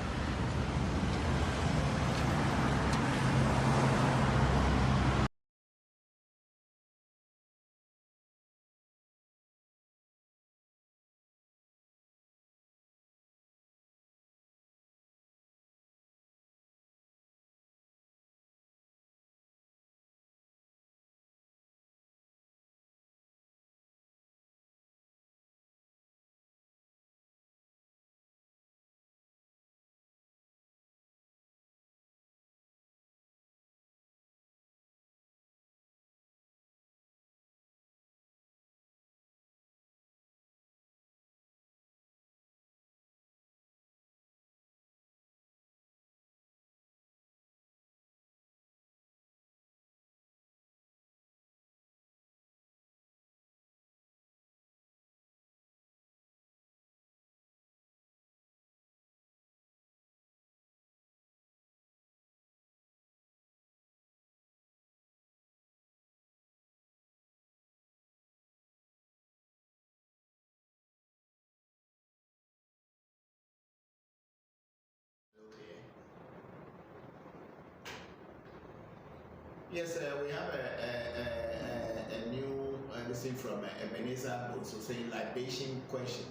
[SPEAKER 3] Yes, we have a new thing from Ebenezer also saying libation question.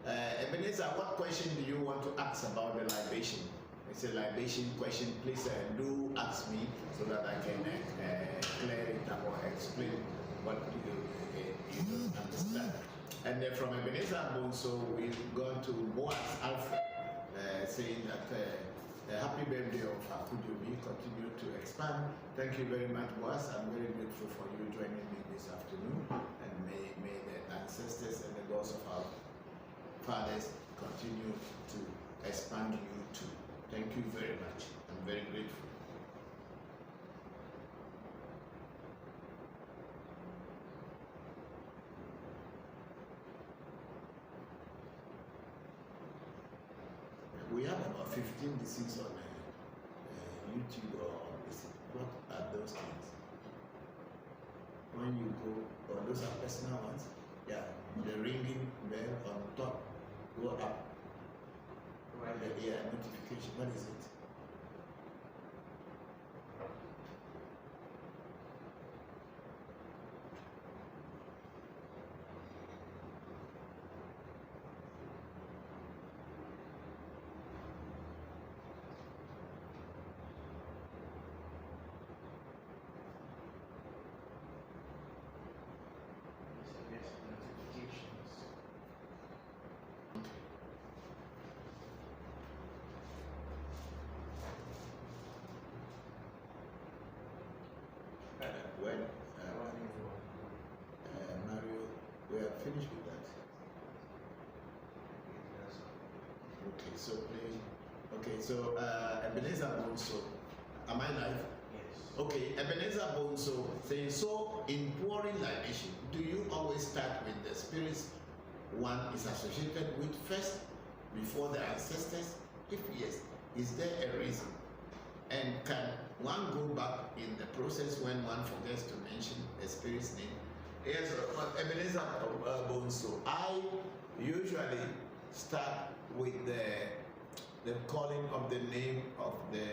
[SPEAKER 3] Ebenezer, what question do you want to ask about the libation? It's a libation question. Please do ask me so that I can clear it up or explain what you don't understand. And from Ebenezer also, we've gone to Boaz Alfred saying that happy birthday of Voncujovi, continue to expand. Thank you very much, Boaz. I'm very grateful for you joining me this afternoon, and may the ancestors and the gods of our fathers continue to expand you too. Thank you very much. I'm very grateful. We have about 15 diseases on YouTube or on this. What are those things? When you go, or those are personal ones? Yeah, the ringing bell on top, go up. reminded here, notification. What is it? Mario, we are finished with that. Okay, so please. Okay, so Ebenezer Bonso, am I live?
[SPEAKER 8] Yes.
[SPEAKER 3] Okay, Ebenezer Bonso saying, so in pouring libation, do you always start with the spirits one is associated with first before the ancestors? If yes, is there a reason? And can one go back in the process when one forgets to mention the spirit's name? Yes, Ebenezer Bonso, I usually start with the calling of the name of the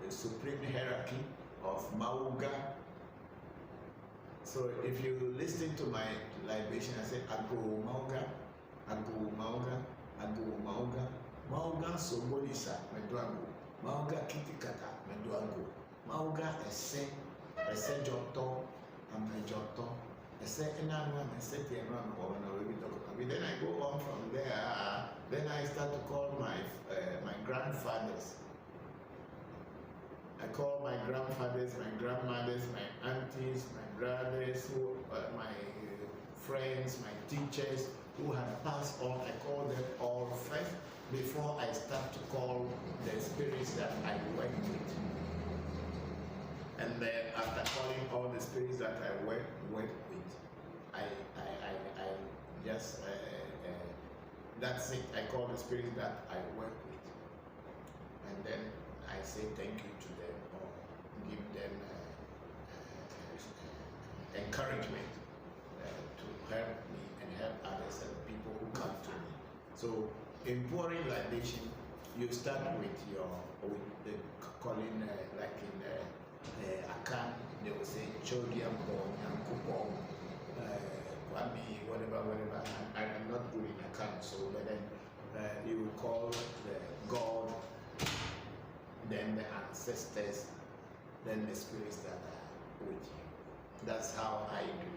[SPEAKER 3] supreme hierarchy of Mauga. So if you listen to my libation, I say Ago Mauga, Ago Mauga, Ago Mauga, Mauga Sobolisa, Meduago, Mauga Kitikata, Meduago, Mauga Ese Joto, and Joto. Then I go on from there. Then I start to call my grandfathers. I call my grandfathers, my grandmothers, my aunties, my brothers, my friends, my teachers who have passed on. I call them all first before I start to call the spirits that I work with. And then after calling all the spirits that I work with, I just that's it. I call the spirits that I work with, and then I say thank you to them or give them encouragement to help me and help others and people who come to me. So in pouring libation, you start with the calling like in Akan, they will say Chodiam Bon, Yankupon, Kwame, whatever. I'm not good in Akan, so then you will call the God, then the ancestors, then the spirits that are with you. That's how I do.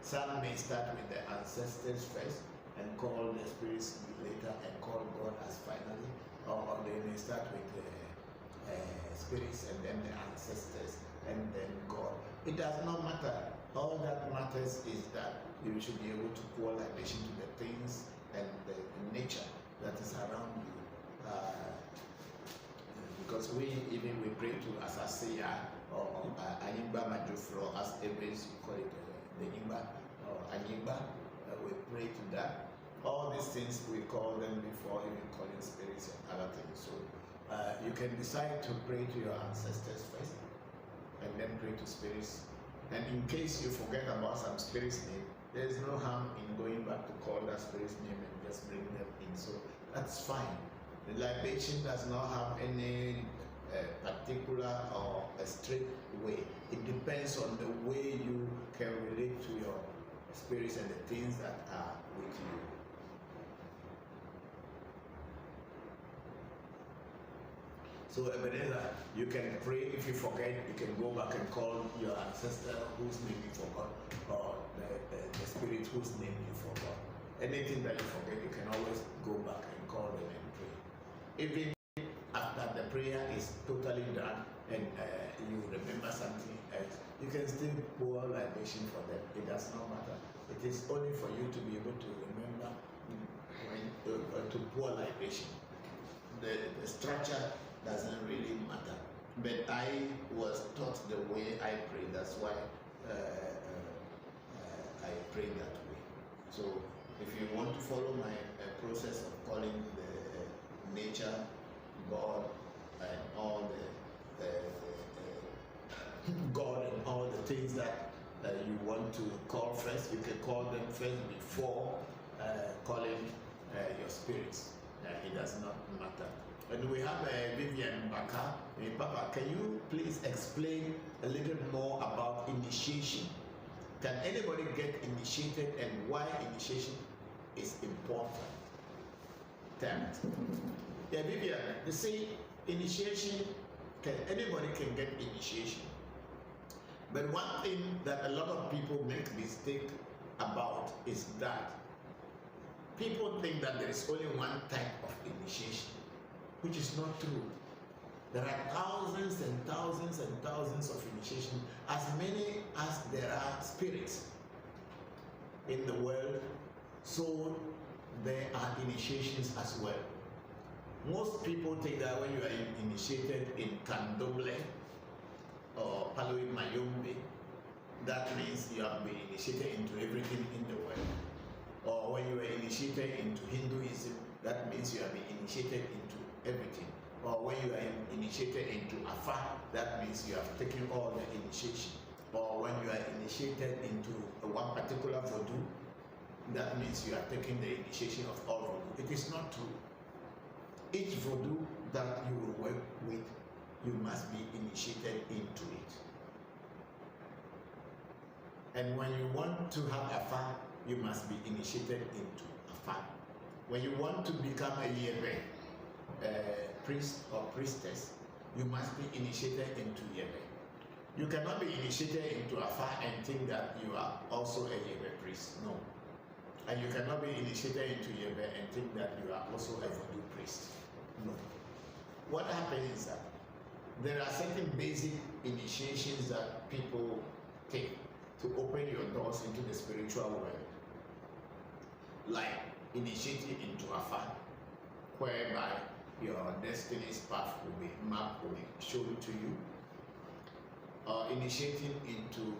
[SPEAKER 3] Some may start with the ancestors first and call the spirits later and call God as finally, or they may start with the spirits and then the ancestors and then God. It does not matter. All that matters is that you should be able to pour libation to the things and the nature that is around you. Because we pray to Asasiya or Anyimba Majufro, as Ebes you call it, the Nimba or Anyimba. We pray to that. All these things we call them before even calling spirits and other things. So you can decide to pray to your ancestors first and then pray to spirits. And in case you forget about some spirit's name, there is no harm in going back to call that spirit's name and just bring them in. So that's fine. The libation does not have any particular or a strict way. It depends on the way you can relate to your spirits and the things that are with you. So Ebenezer, you can pray. If you forget, you can go back and call your ancestor whose name you forgot, or the spirit whose name you forgot. Anything that you forget, you can always go back and call them and pray. Even after the prayer is totally done and you remember something else, you can still pour libation for them. It does not matter. It is only for you to be able to remember when to pour libation. The structure doesn't really matter. But I was taught the way I pray. That's why I pray that way. So if you want to follow my process of calling the nature, God, and all the God and all the things that you want to call first, you can call them first before calling your spirits. it does not matter. And we have Vivian Baka. Papa, can you please explain a little more about initiation? Can anybody get initiated and why initiation is important? Damn it. Yeah, Vivian, you see, initiation, anybody can get initiation. But one thing that a lot of people make mistake about is that people think that there is only one type of initiation, which is not true. There are thousands and thousands and thousands of initiation, as many as there are spirits in the world, so there are initiations as well. Most people think that when you are initiated in Candomblé or Paloid Mayombe, that means you have been initiated into everything in the world. Or when you are initiated into Hinduism, that means you have been initiated into everything. Or when you are initiated into Afa, that means you have taken all the initiation. Or when you are initiated into one particular Vodu, that means you are taking the initiation of all Vodu. It is not true. Each Vodu that you will work with, you must be initiated into it. And when you want to have Afa, you must be initiated into Afa. When you want to become a Yebe, priest or priestess, you must be initiated into Yebe. You cannot be initiated into Afa and think that you are also a Yebe priest. No. And you cannot be initiated into Yebe and think that you are also a Voodoo priest. No. What happens is that there are certain basic initiations that people take to open your doors into the spiritual world, like initiating into Afa, whereby your destiny's path will be mapped, will be shown to you, or initiating into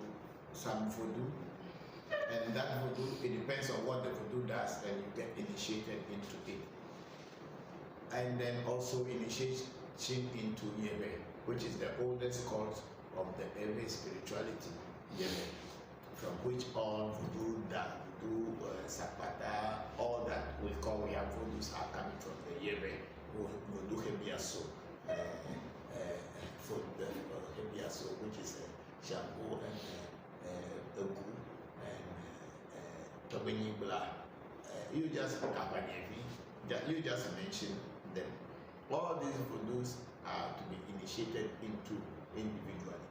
[SPEAKER 3] some Voodoo, and that Voodoo, it depends on what the Voodoo does, and you get initiated into it. And then also initiation into Yebe, which is the oldest cult of the Ewe spirituality, Yebe, from which all Voodoo, Voodoo, Sapata, all that we call we have Voodoos are coming from the Yebe, Voodoo Hebiaso, for the Hebiaso, which is Shampoo and Ogu and Tobini Bla. You just mentioned them. All these Voodoos are to be initiated into individually.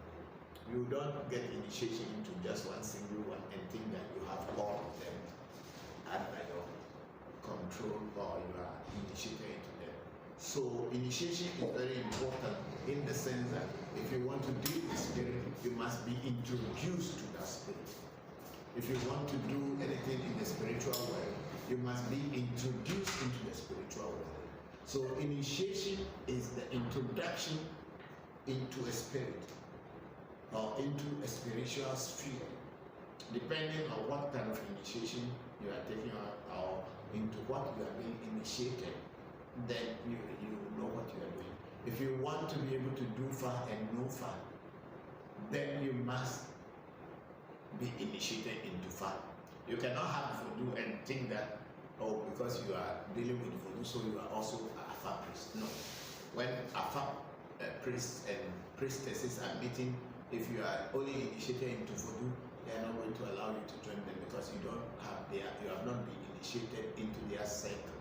[SPEAKER 3] You don't get initiation into just one single one and think that you have all of them under your control or you are initiated into them. So initiation is very important in the sense that if you want to deal with spirit, you must be introduced to that spirit. If you want to do anything in the spiritual world, you must be introduced into the spiritual world. So initiation is the introduction into a spirit or into a spiritual sphere, depending on what kind of initiation you are taking or into what you are being initiated, then you know what you are doing. If you want to be able to do far and know far, then you must be initiated into far. You cannot have Voodoo and think that, oh, because you are dealing with Voodoo, so you are also an Afa priest. No. When Afa priests and priestesses are meeting, if you are only initiated into Voodoo, they are not going to allow you to join them because you have not been initiated into their circle.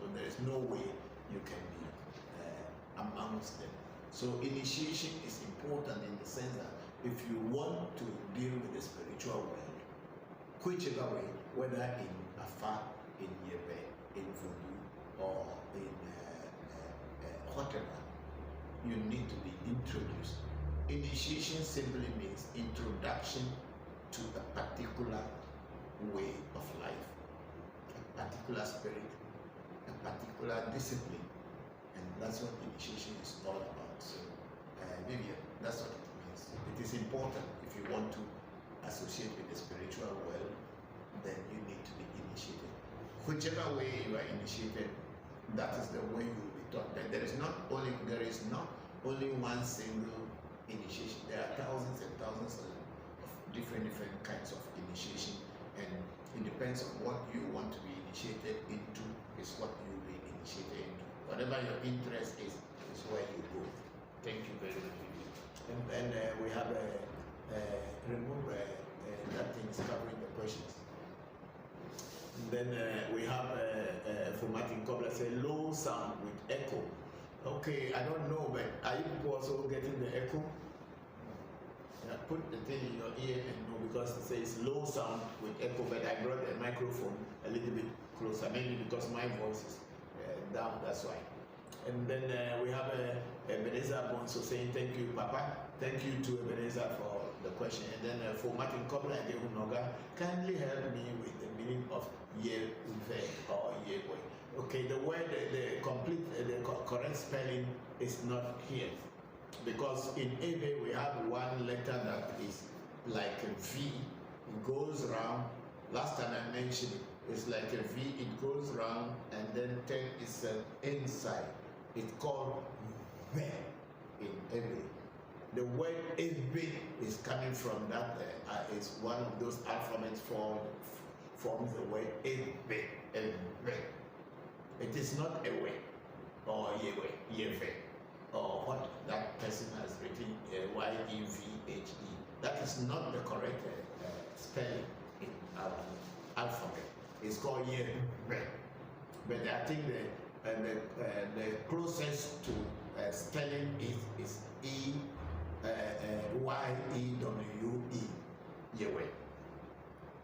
[SPEAKER 3] So there is no way you can be amongst them. So initiation is important in the sense that if you want to deal with the spiritual world, whichever way, whether in Afa, in Yebe, in Voodoo, or in whatever, you need to be introduced. Initiation simply means introduction to a particular way of life, a particular spirit, a particular discipline, and that's what initiation is all about. So, Vivian, that's what it means. It is important if you want to associate with the spiritual world, then you need to be initiated. Whichever way you are initiated, that is the way you will be taught. There is not only one single initiation. There are thousands and thousands of different kinds of initiation, and it depends on what you want to be initiated into is what you will be initiated whatever your interest is where you go. Thank you very much. And then we have remove that thing is covering the questions. And then we have formatting cobbler say low sound with echo. Okay, I don't know, but are you people also getting the echo? Yeah, put the thing in your ear and know, because it says low sound with echo, but I brought the microphone a little bit closer, maybe because my voice is down, that's why. And then we have Ebenezer Bonso saying thank you, Papa. Thank you to Ebenezer for the question. And then formatting Kobla Adehunoga, kindly help me with the meaning of Ewe or Yewe. Okay, the word, the correct spelling is not here. Because in Ewe we have one letter that is like a V, it goes round. Last time I mentioned it, it's like a V, it goes round, and then 10 is inside. It's called V in Ewe. The word Ewe is coming from that, it's one of those alphabets forms the word Ewe. It is not Ewe or Yewe, or what that person has written, Yevhe. That is not the correct spelling in our alphabet. It's called Yewe. But I think the closest to spelling is Yewe. Yewe.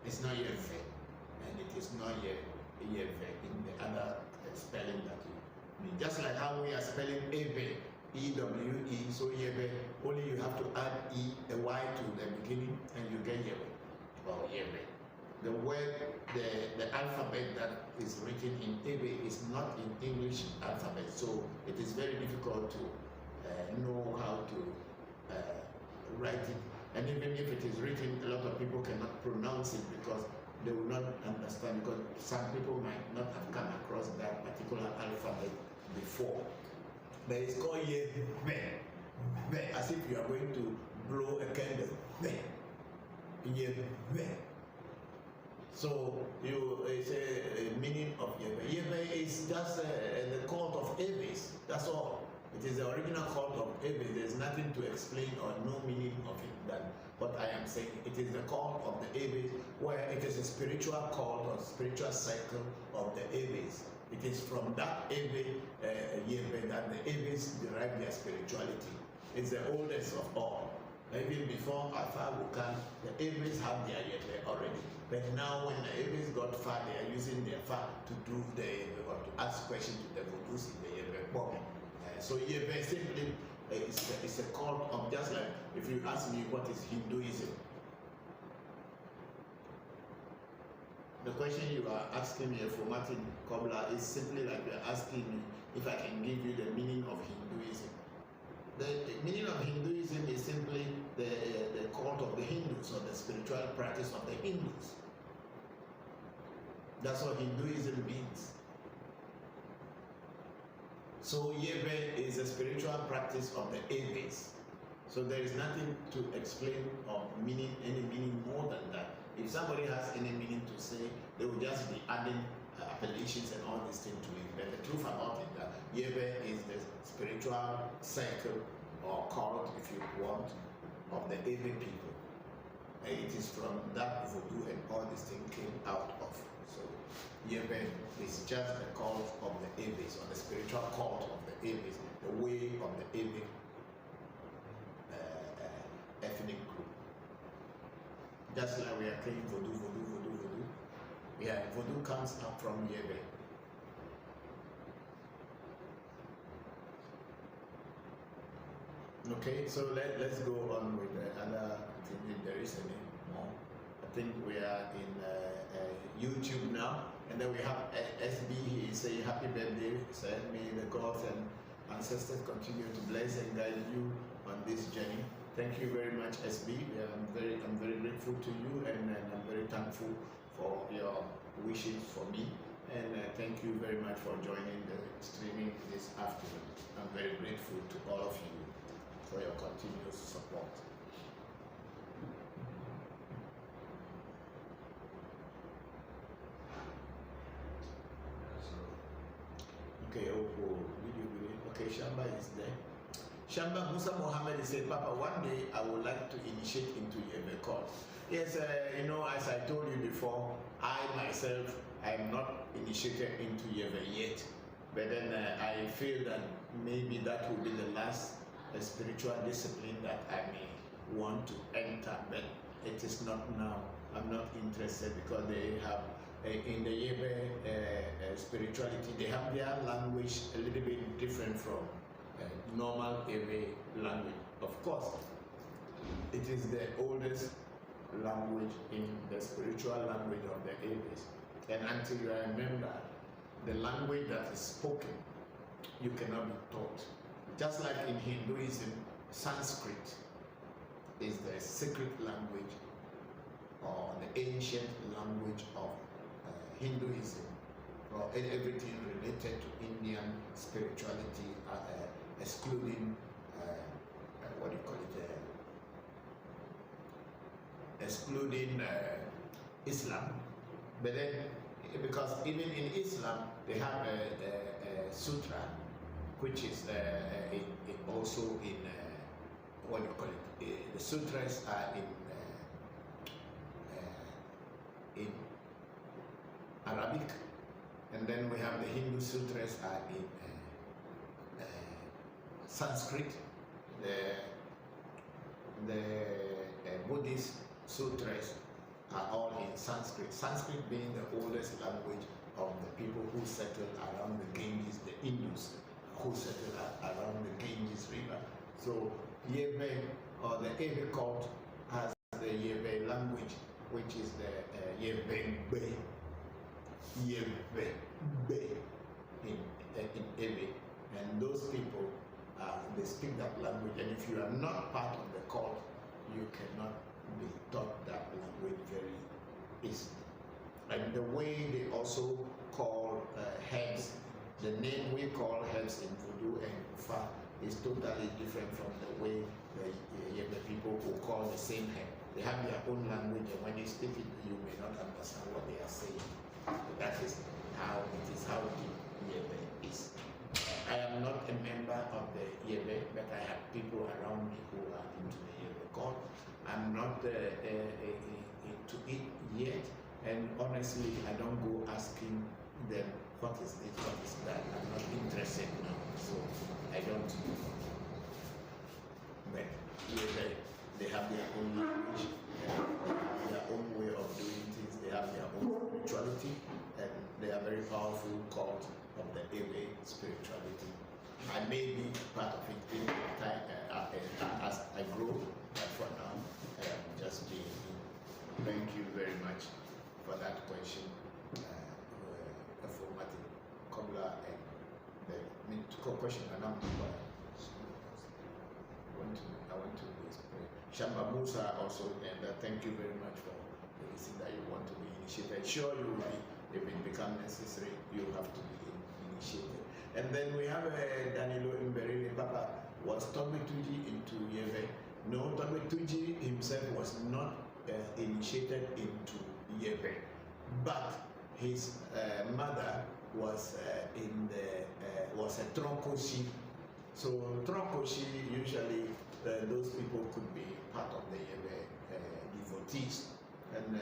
[SPEAKER 3] It's not Yevhe, and it is not Yevhe in the other spelling that you mean. Just like how we are spelling Ewe, E-W-E, so Yewe, only you have to add a Y to the beginning and you get Yewe, or Yewe. The word, the alphabet that is written in Ewe is not in English alphabet, so it is very difficult to know how to write it. And even if it is written, a lot of people cannot pronounce it because they will not understand, because some people might not have come across that particular alphabet before. But it's called Yewe, as if you are going to blow a candle. Yewe. So it's a meaning of Yewe. Yewe is just the cult of Ewes. That's all. It is the original cult of Ewe. There's nothing to explain or no meaning of it than what I am saying. It is the cult of the Ewes, where it is a spiritual cult or spiritual cycle of the Ewes. It is from that Ewe, Yewe, that the Ewes derive their spirituality. It's the oldest of all. Even before Alpha Wukan, the Ewes have their Yewe already. But now when the Ewes got far, they are using their far to do the Yewe or to ask questions to the Vodus in the Yewe bombing. So Yewe simply is a cult of, just like if you ask me what is Hinduism. The question you are asking me, for Martin Kobler, is simply like you are asking me if I can give you the meaning of Hinduism. The meaning of Hinduism is simply the cult of the Hindus, or the spiritual practice of the Hindus. That's what Hinduism means. So Yewe is a spiritual practice of the Ewes. So there is nothing to explain or any meaning more than that. If somebody has any meaning to say, they will just be adding appellations and all these things to it. But the truth about it, that Yewe is the spiritual cycle or cult, if you want, of the Ewe people. And it is from that Vodu and all these things came out of. So Yewe is just the cult of the Ewes, or the spiritual cult of the Ewes, the way of the Ewe ethnic group. Just like we are playing Vodu. Yeah, Vodu comes up from Yewe. Okay, so let's go on with the other thing, if there is any more. I think we are in YouTube now, and then we have SB. He say happy birthday. Said may the gods and ancestors continue to bless and guide you on this journey. Thank you very much, SB. I'm very grateful to you, and I'm very thankful for your wishes for me. And thank you very much for joining the streaming this afternoon. I'm very grateful to all of you for your continuous support. Okay, video Okay, Shamba is there. Shamba Musa Mohammed said, Papa, one day I would like to initiate into Ewe cult. Yes, you know, as I told you before, I myself, I am not initiated into Ewe yet. But then I feel that maybe that will be the last spiritual discipline that I may want to enter. But it is not now. I'm not interested because they have, in the Ewe spirituality, they have their language a little bit different from normal Ewe language. Of course, it is the oldest language in the spiritual language of the Ewes. And until you are a member, the language that is spoken, you cannot be taught. Just like in Hinduism, Sanskrit is the sacred language or the ancient language of Hinduism, or everything related to Indian spirituality, excluding what do you call it? Excluding Islam. But then, because even in Islam, they have a sutra, which is also in what do you call it? The sutras are in Arabic, and then we have the Hindu sutras are in Sanskrit. The Buddhist sutras are all in Sanskrit. Sanskrit being the oldest language of the people who settled around the Ganges, the Indus, who settled around the Ganges River. So Ewe, or the Ewe cult, has the Ewe language, which is the Ewe Be. Ewe Be in Ewe. And those people, they speak that language, and if you are not part of the cult, you cannot be taught that language very easily. And the way they also call herbs, the name we call herbs in Voodoo and Ifa is totally different from the way the people who call the same herb. They have their own language, and when you speak it, you may not understand what they are saying. But that is how it is, how deep Ewe is. I am not a member of the Ewe, but I have people around me who are into the Ewe cult. I'm not into it yet, and honestly, I don't go asking them what is this, what is that. I'm not interested now, so I don't know. But they have their own language, their own way of doing things. They have their own spirituality, and they are very powerful cult of the Ewe spirituality. I may be part of it in time as I grow, but for now, just being. Thank you very much for that question, affirmative, Kobla, and the question. And I want to explain. Shamba Musa also, and thank you very much for the reason that you want to be initiated. Sure, you will be. If it becomes necessary, you have to be initiated. And then we have Danilo Imberele Papa. Was Tommy Tuji into Ewe? No, Tommy Tuji himself was not initiated into Ewe, but his mother was was a Tronkoshi. So Tronkoshi, usually those people could be part of the Ewe devotees, and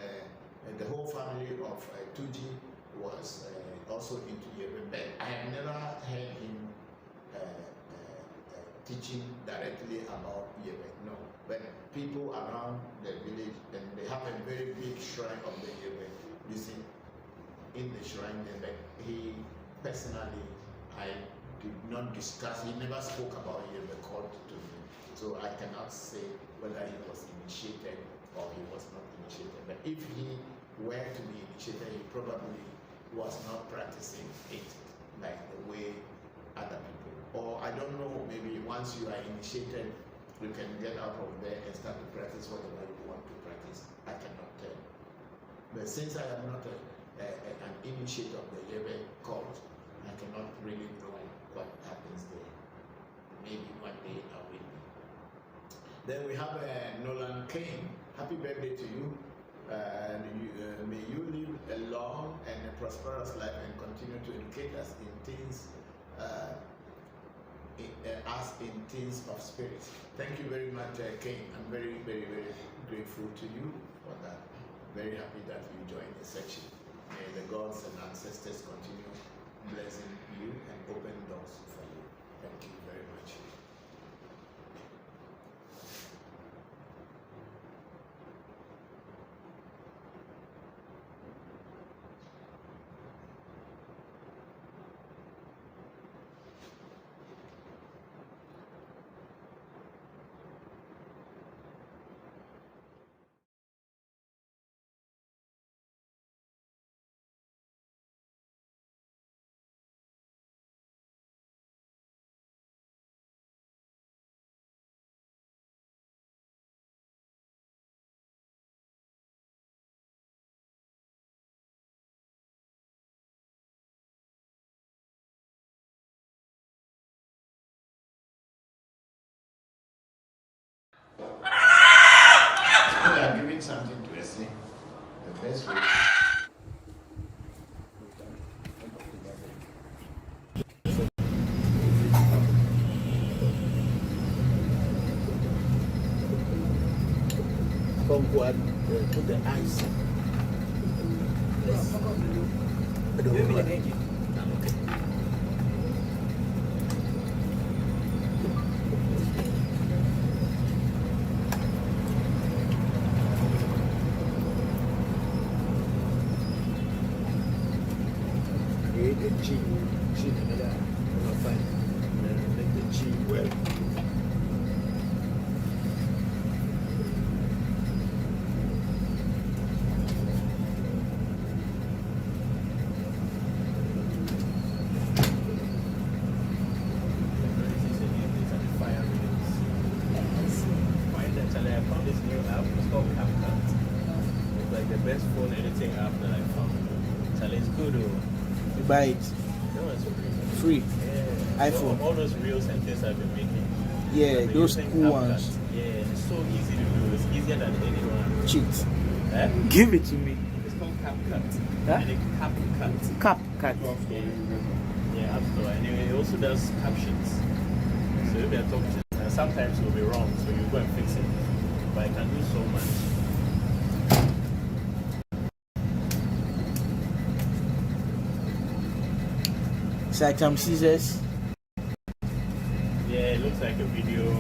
[SPEAKER 3] the whole family of Tuji was also into Ewe. But I have never heard him teaching directly about Ewe, no. But people around the village, and they have a very big shrine of the Ewe. You see, in the shrine there, but he personally, I did not discuss, he never spoke about Ewe cult to me. So I cannot say whether he was initiated or he was not initiated. But if he were to be initiated, he probably was not practicing it like the way other people. Or I don't know, maybe once you are initiated, you can get out of there and start to practice whatever you want to practice. I cannot tell. But since I am not an initiate of the Ewe cult, I cannot really know what happens there. Maybe one day I will be. Then we have Nolan Kane. Happy birthday to you. May you live a long and a prosperous life and continue to educate us in things us in things of spirit. Thank you very much, King. I'm very, very, very grateful to you for that. Very happy that you joined the section. May the gods and ancestors continue blessing you and open doors for you. Thank you very much. We are giving something to us. The best way. From what? Put the ice. Yes. I don't know. Okay. Create a G in the middle. Fine. Make the G well.
[SPEAKER 2] Best phone editing app that I found. Charlie, it's good.
[SPEAKER 1] You buy it
[SPEAKER 2] No, it's
[SPEAKER 1] free.
[SPEAKER 2] Yeah.
[SPEAKER 1] iPhone.
[SPEAKER 2] All those real sentences I've been making.
[SPEAKER 1] Yeah,
[SPEAKER 2] I've been
[SPEAKER 1] those
[SPEAKER 2] using
[SPEAKER 1] cool
[SPEAKER 2] CapCut.
[SPEAKER 1] ones.
[SPEAKER 2] Yeah, it's so easy to do. It's easier than anyone.
[SPEAKER 1] Cheat.
[SPEAKER 2] Eh?
[SPEAKER 1] Give it to me.
[SPEAKER 2] It's called CapCut.
[SPEAKER 1] Huh?
[SPEAKER 2] And it CapCut.
[SPEAKER 1] Cap cut.
[SPEAKER 2] Yeah, App Store. Anyway, it also does captions. So if you're talking, and sometimes it'll be wrong, so you go and fix it. But I can do so much.
[SPEAKER 1] It's like some scissors.
[SPEAKER 2] Yeah, it looks like a video.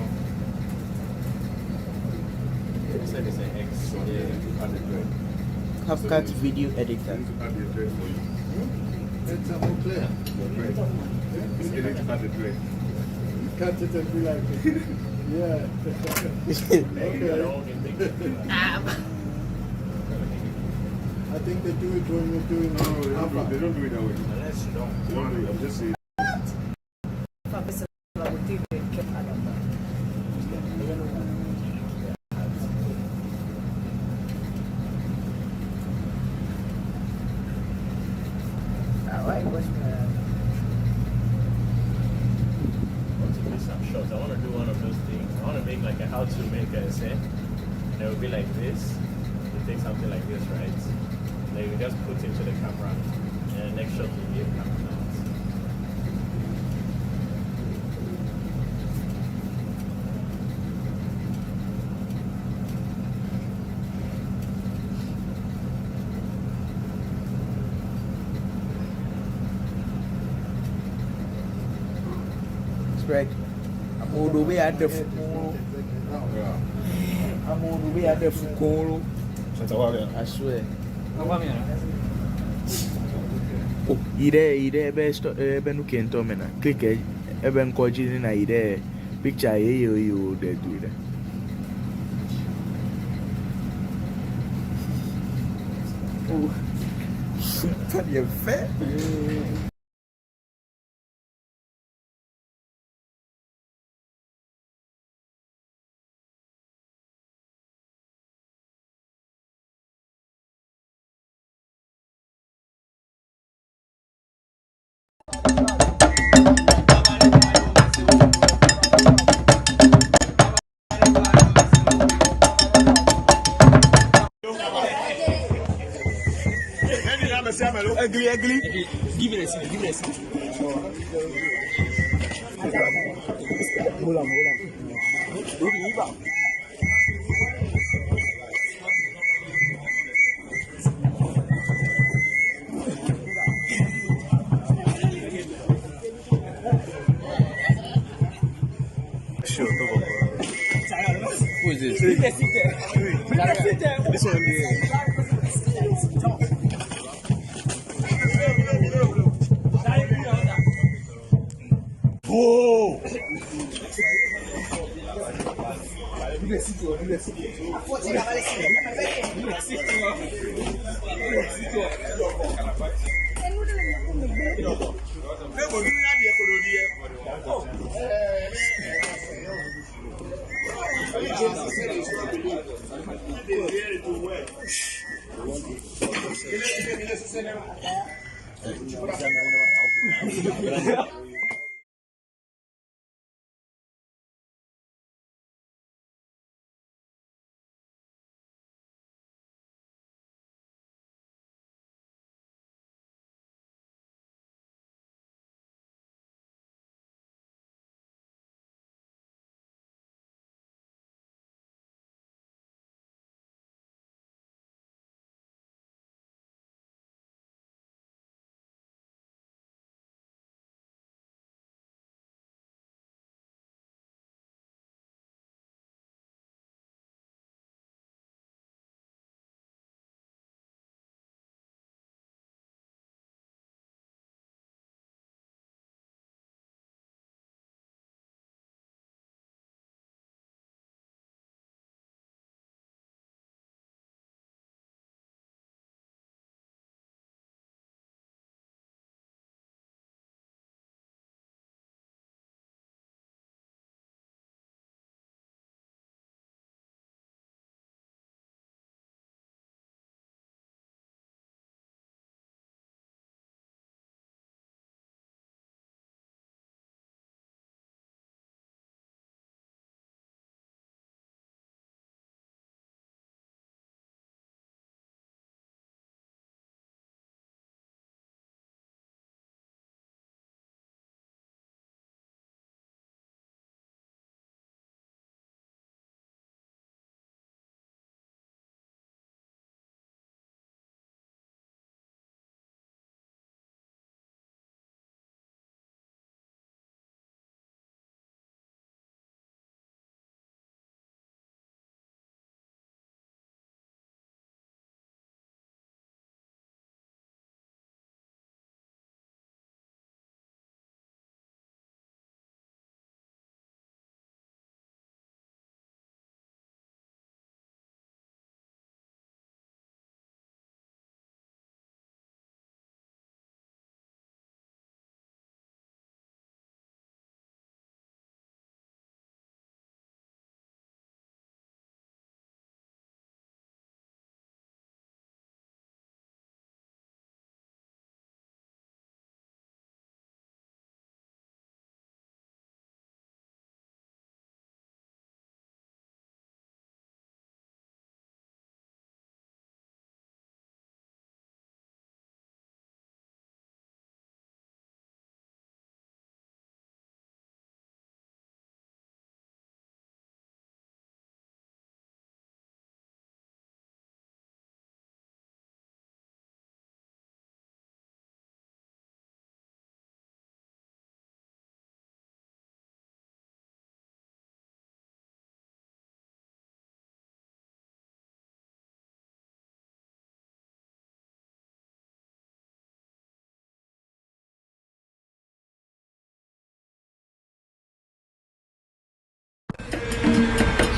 [SPEAKER 2] It said it's an X. Yeah.
[SPEAKER 1] CapCut video editor.
[SPEAKER 4] It's a whole clear. It's getting to cut the thread.
[SPEAKER 5] Cut it and be like, yeah.
[SPEAKER 2] Okay.
[SPEAKER 5] I think they do it when you're doing
[SPEAKER 4] No, they don't do it that way.
[SPEAKER 2] Unless you don't.
[SPEAKER 4] They don't do it. I'm just saying.
[SPEAKER 2] Shots. I want to do one of those things. I want to make like a how to make a essay. And it will be like this. You take something like this, right? Then you just put into the camera. And the next shot will be a camera out.
[SPEAKER 1] Spread. I'm all the way at the full. I'm all the way at the full. I swear. Oh, ide best no kento mena. Click eben koji na ide picture you de do it. Oh. Tá de fé? Ugly. Give it a seat.
[SPEAKER 6] Who is this?
[SPEAKER 1] This one here.
[SPEAKER 5] Oh!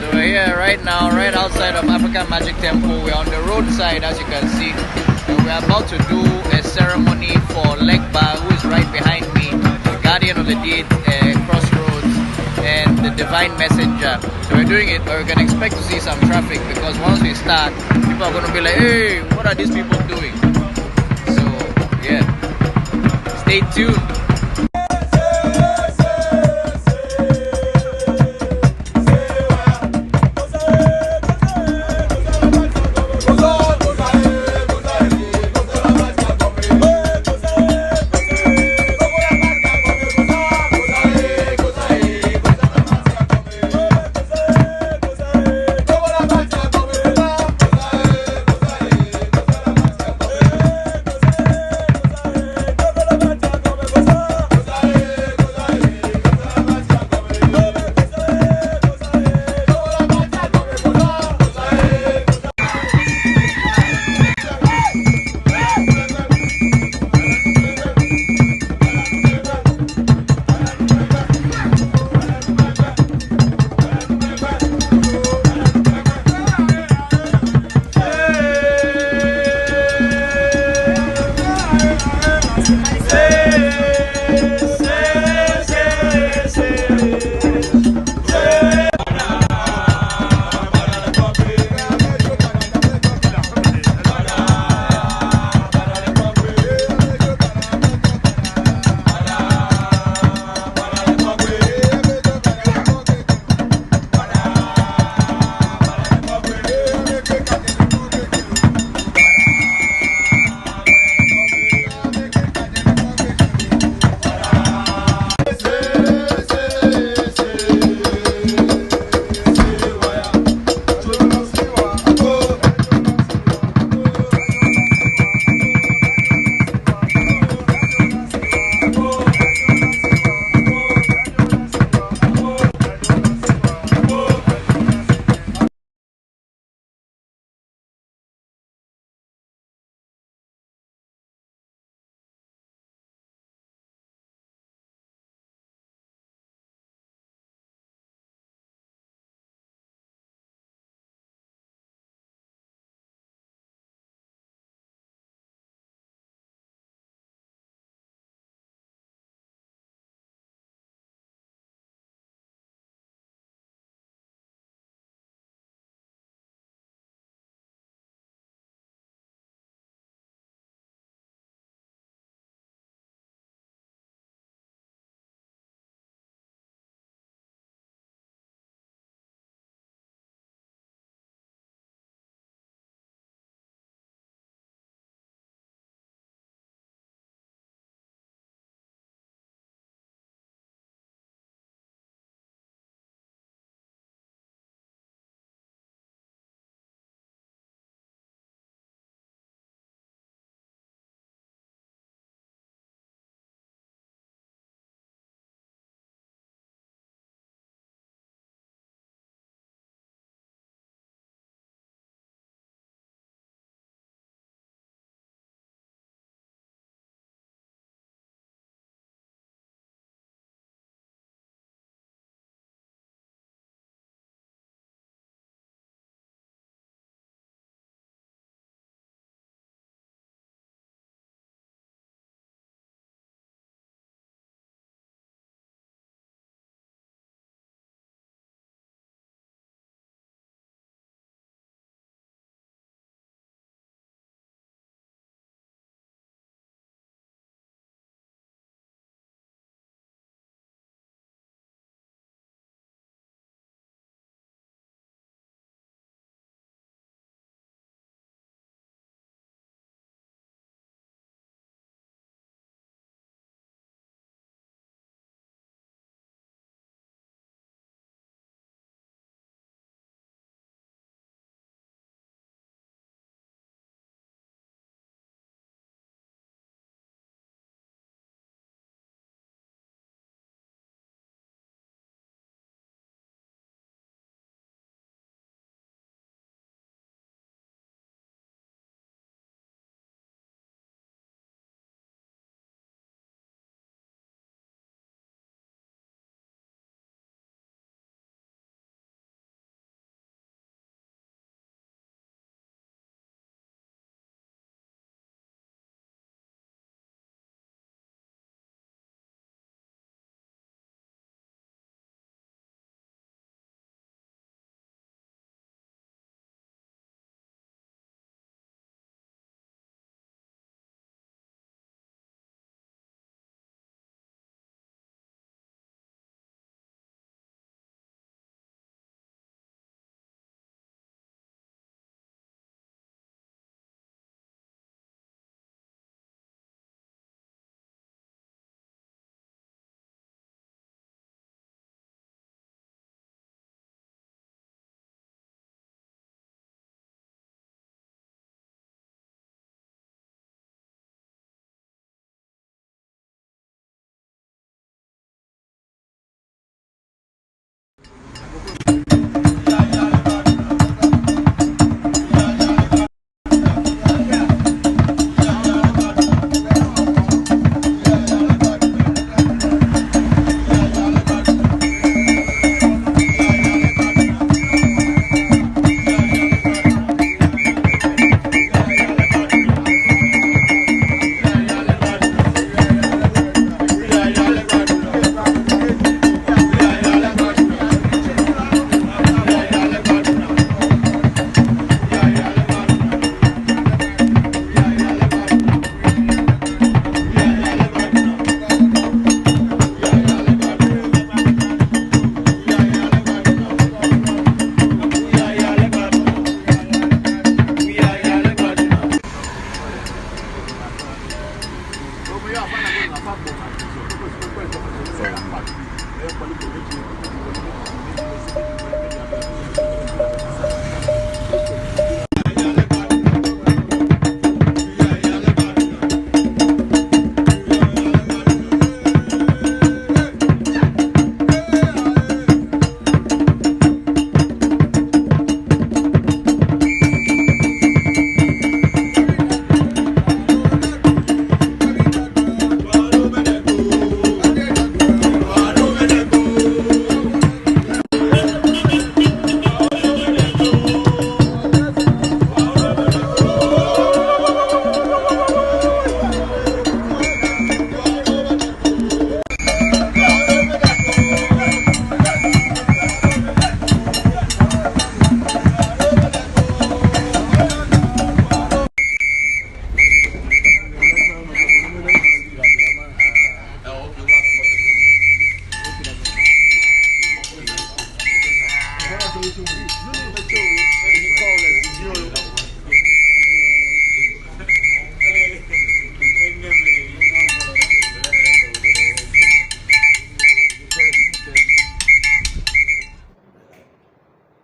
[SPEAKER 6] So we're here right now, right outside of African Magic Temple. We're on the roadside, as you can see. And we're about to do a ceremony for Legba, who is right behind me, the guardian of the deed, crossroads, and the divine messenger. So we're doing it, but we can expect to see some traffic, because once we start, people are going to be like, hey, what are these people doing? So, yeah. Stay tuned.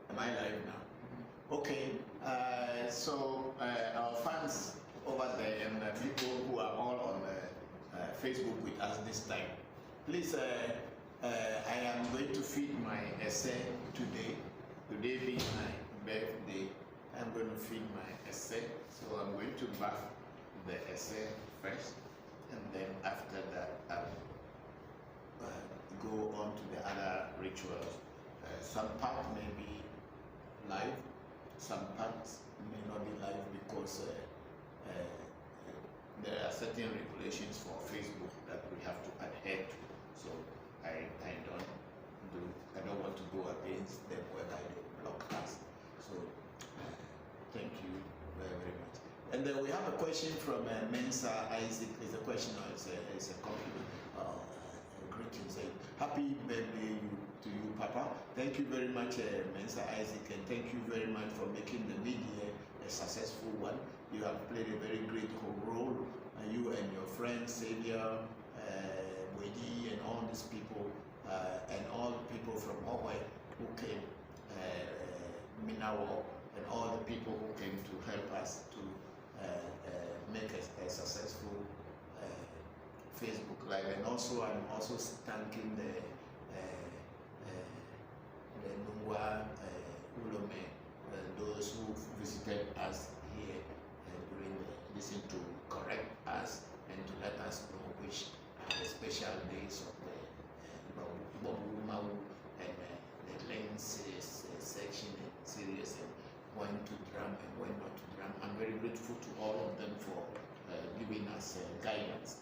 [SPEAKER 3] Am I live now? Okay, so our fans over there and people who are all on Facebook with us this time, please, I am going to feed my essay today. Today being my birthday, I'm going to feed my essay. So I'm going to bath the essay first, and then after that I'll go on to the other rituals. Some part may be live, some parts may not be live because there are certain regulations for Facebook that we have to adhere to. So I don't want to go against them whereby they block us. So thank you very, very much. And then we have a question from Mensa Isaac. It's a question or it's a compliment. Greetings. Happy birthday to you, Papa. Thank you very much, Mensa Isaac, and thank you very much for making the media a successful one. You have played a very great role. You and your friends, Xavier, Wedi, and all these people, and all the people from Hawaii who came, Minawo, and all the people who came to help us to make a successful Facebook Live. And also, I'm also thanking the Nungwa Ulome, those who visited us here during listening to correct us and to let us know which are the special days of the Babu Mau and the lenses section and series and when to drum and when not to drum. I'm very grateful to all of them for giving us guidance,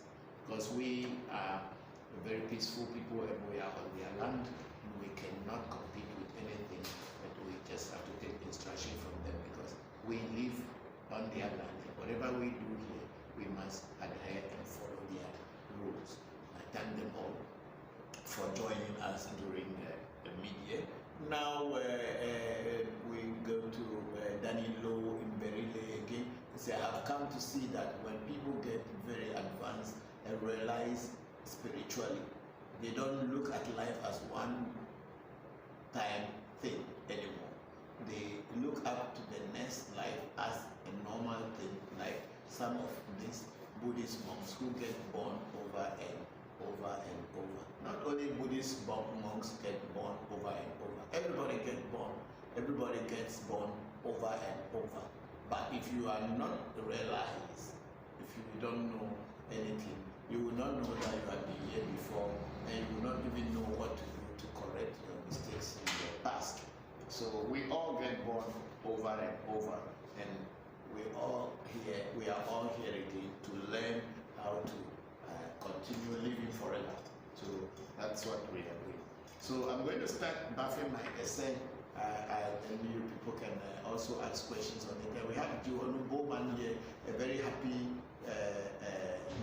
[SPEAKER 3] because we are very peaceful people and we are on their land and we cannot compete with anything, but we just have to take instruction from them because we live on their land. Whatever we do here, we must adhere and follow their rules. I thank them all for joining us during the media. Now we go to Danny Lowe in Berile again. He said, I have come to see that when people get very advanced and realize spiritually, they don't look at life as one time thing anymore. They look up to the next life as a normal thing, like some of these Buddhist monks who get born over and over and over. Not only Buddhist monks get born over and over. Everybody gets born. Everybody gets born over and over. But if you are not realized, if you don't know anything, you will not know that you have been here before, and you will not even know what to do to correct your mistakes in the past. So we all get born over and over, and we are all here again to learn how to continue living forever. So that's what we are doing. So I'm going to start buffing my essay, and you people can also ask questions on it. And we have Jiwonu Bowman here, a very happy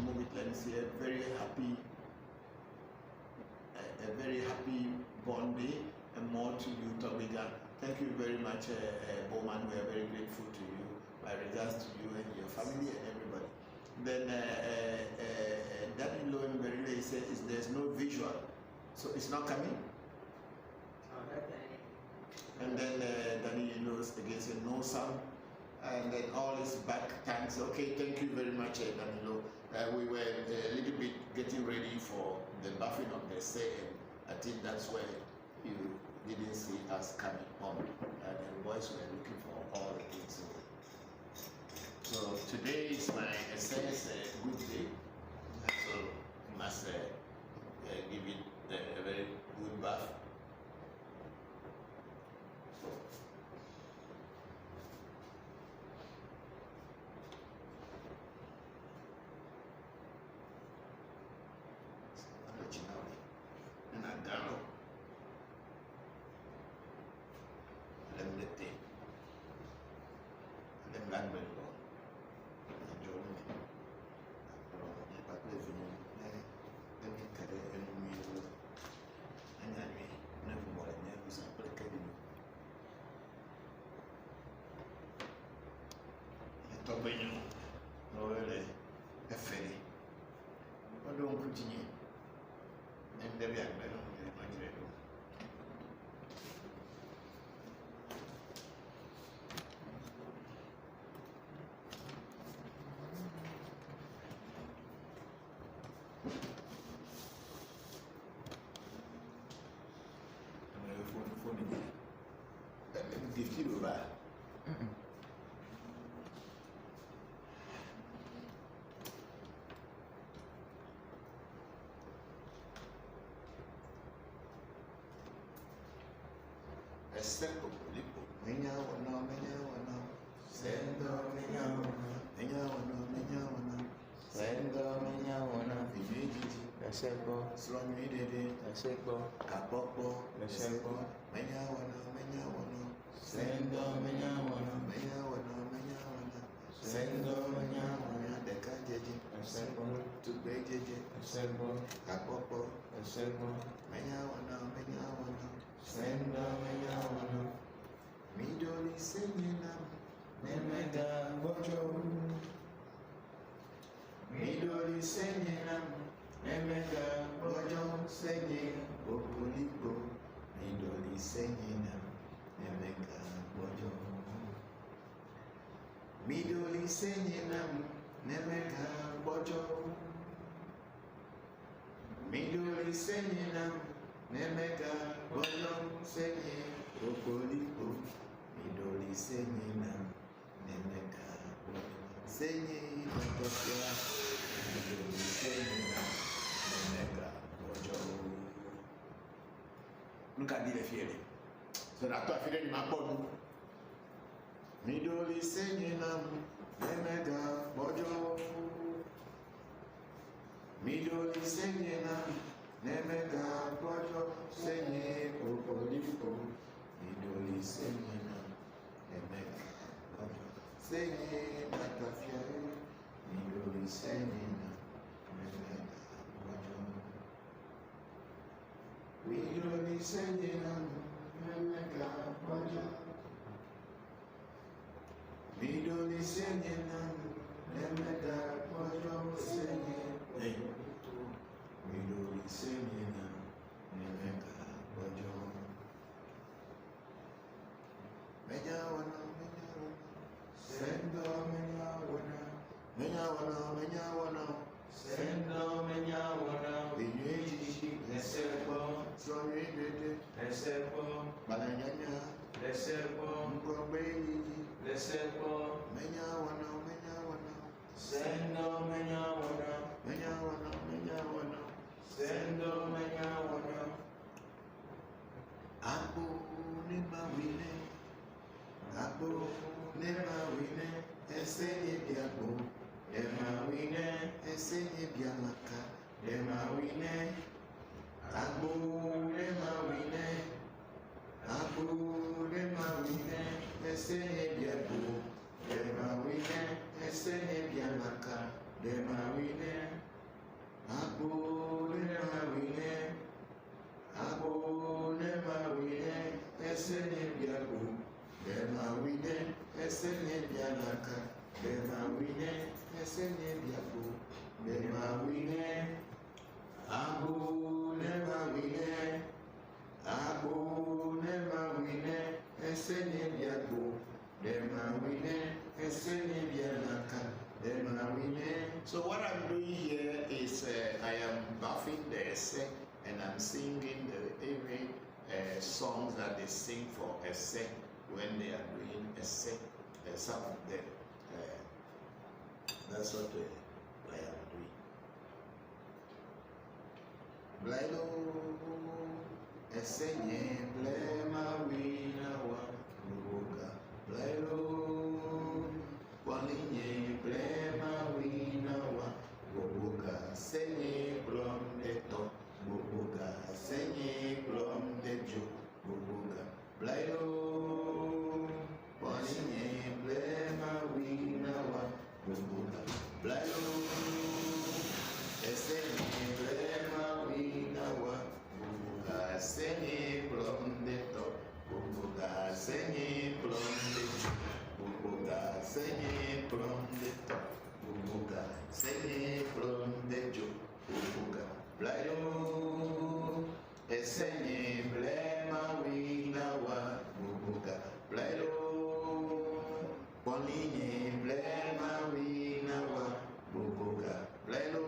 [SPEAKER 3] moment. Let me say, a very happy born day, and more to you, Tomiga. Thank you very much, Bowman. We are very grateful to you. My regards to you and your family and everybody. Then Danilo in Berlin, he said there's no visual, so it's not coming. And then Danilo again said no sound, and then all is back. Thanks. Okay, thank you very much, Danilo. We were a little bit getting ready for the buffing of the set, and I think that's where you didn't see us coming on, and the boys were looking for all the things. So today is my SS good day, so I must give it a very good bath. And I down. Let me take. Let me land with God. Enjoy me. If I play for you, let me cut it and me. And I mean, never more than never was a break. Talk about you. No, really. A ferry. I don't continue. And then we are better than my grade. Except Lipo, Menya, Sendo Menya, Sendo Menya, Vijiji, Nasebo, Slomide, Nasebo, Kapopo, Nasebo, Menya, Sendo Menya, Sendo Menya, the Kajeji, Nasebo, to Bejeji, Nasebo, Kapopo, Nasebo, Menya, Sendo Menya, Midori Senina, Nemega Bojo, Midori Senina, Nemega Bojo, Senina, Bopolipo, Midori Senina, Nemega Bojo, Midori Senina, Nemega Bojo, Midori Senina, Nemega Bojo, Senye, Bopolipo, Midori Senina, Nemega Bojo, Senye, Matopia, Midori Senina, Nemega Bojo. Look at the feeling. So that's what I feel in my body. Midori Senina, Nemega Bojo, Midori Senina, Nemega Bojo, Senye, Bopolipo, Midori Senina, Nemega Bojo, Senye, Matafia, Midori Senina, Nemega Bojo, Midori Senina, Nemega Bojo, Midori Senina, Nemega Bojo, Senye, Midori Senina, Nemega Bojo, Menya, Sendo Menya, Sendo Menya, Vinyiji, Lesepo, Sorry, Lesepo, Balanyanya, Lesepo, Mprobeji, Lesepo, Menya, Sendo Menya, Sendo Menya, Abu Nema Wine, Esenye Biabo, Nema Wine, Esenye Biamaka, Nema Wine, Abu Nema Wine, Esenye Biabo, Nema Wine, Esenye Biamaka, Nema Wine, Abu Nema Wine, Esenye Biabo, Nema Wine, Esenye Biamaka, Nema Wine, Esenye Biabo, Nema Wine, buffing the essay, and I'm singing the every songs that they sing for essay when they are doing essay. Some of them. That's what I am doing. Blelo, esenye blema wina wa buga. Blelo, walinye blema wina wa buga. Senye blom de to buga. Senye blom de jo buga. Blelo, walinye blema wina wa buga. Blelo, esenye blema wina wa buga. Senye blom de to buga. Senye blom de jo buga. Senye blom de to buga. Senye blom de jo buga. Blelo, esenye blema wina wa buga. Blelo, polinye blema wina wa buga. Blelo,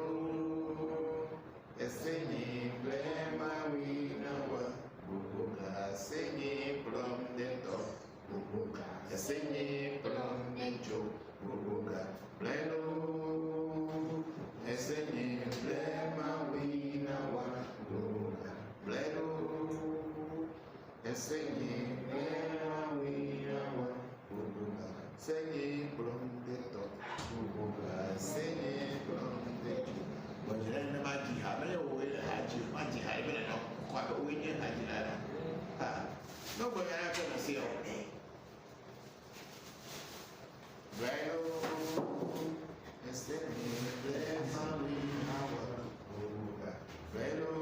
[SPEAKER 3] esenye blema wina wa buga. Senye blom de to buga. Esenye blom de jo buga. Blelo, esenye blema wina wa buga. Blelo, esenye blema wina wa buga. Senye blom de to buga. Senye blom de jo. Bojere na maji ha na yo we haji maji ha ibe na kwa ko we nye haji na ha. No go ya ka na see o. Blelo, esenye blema wina wa buga. Blelo,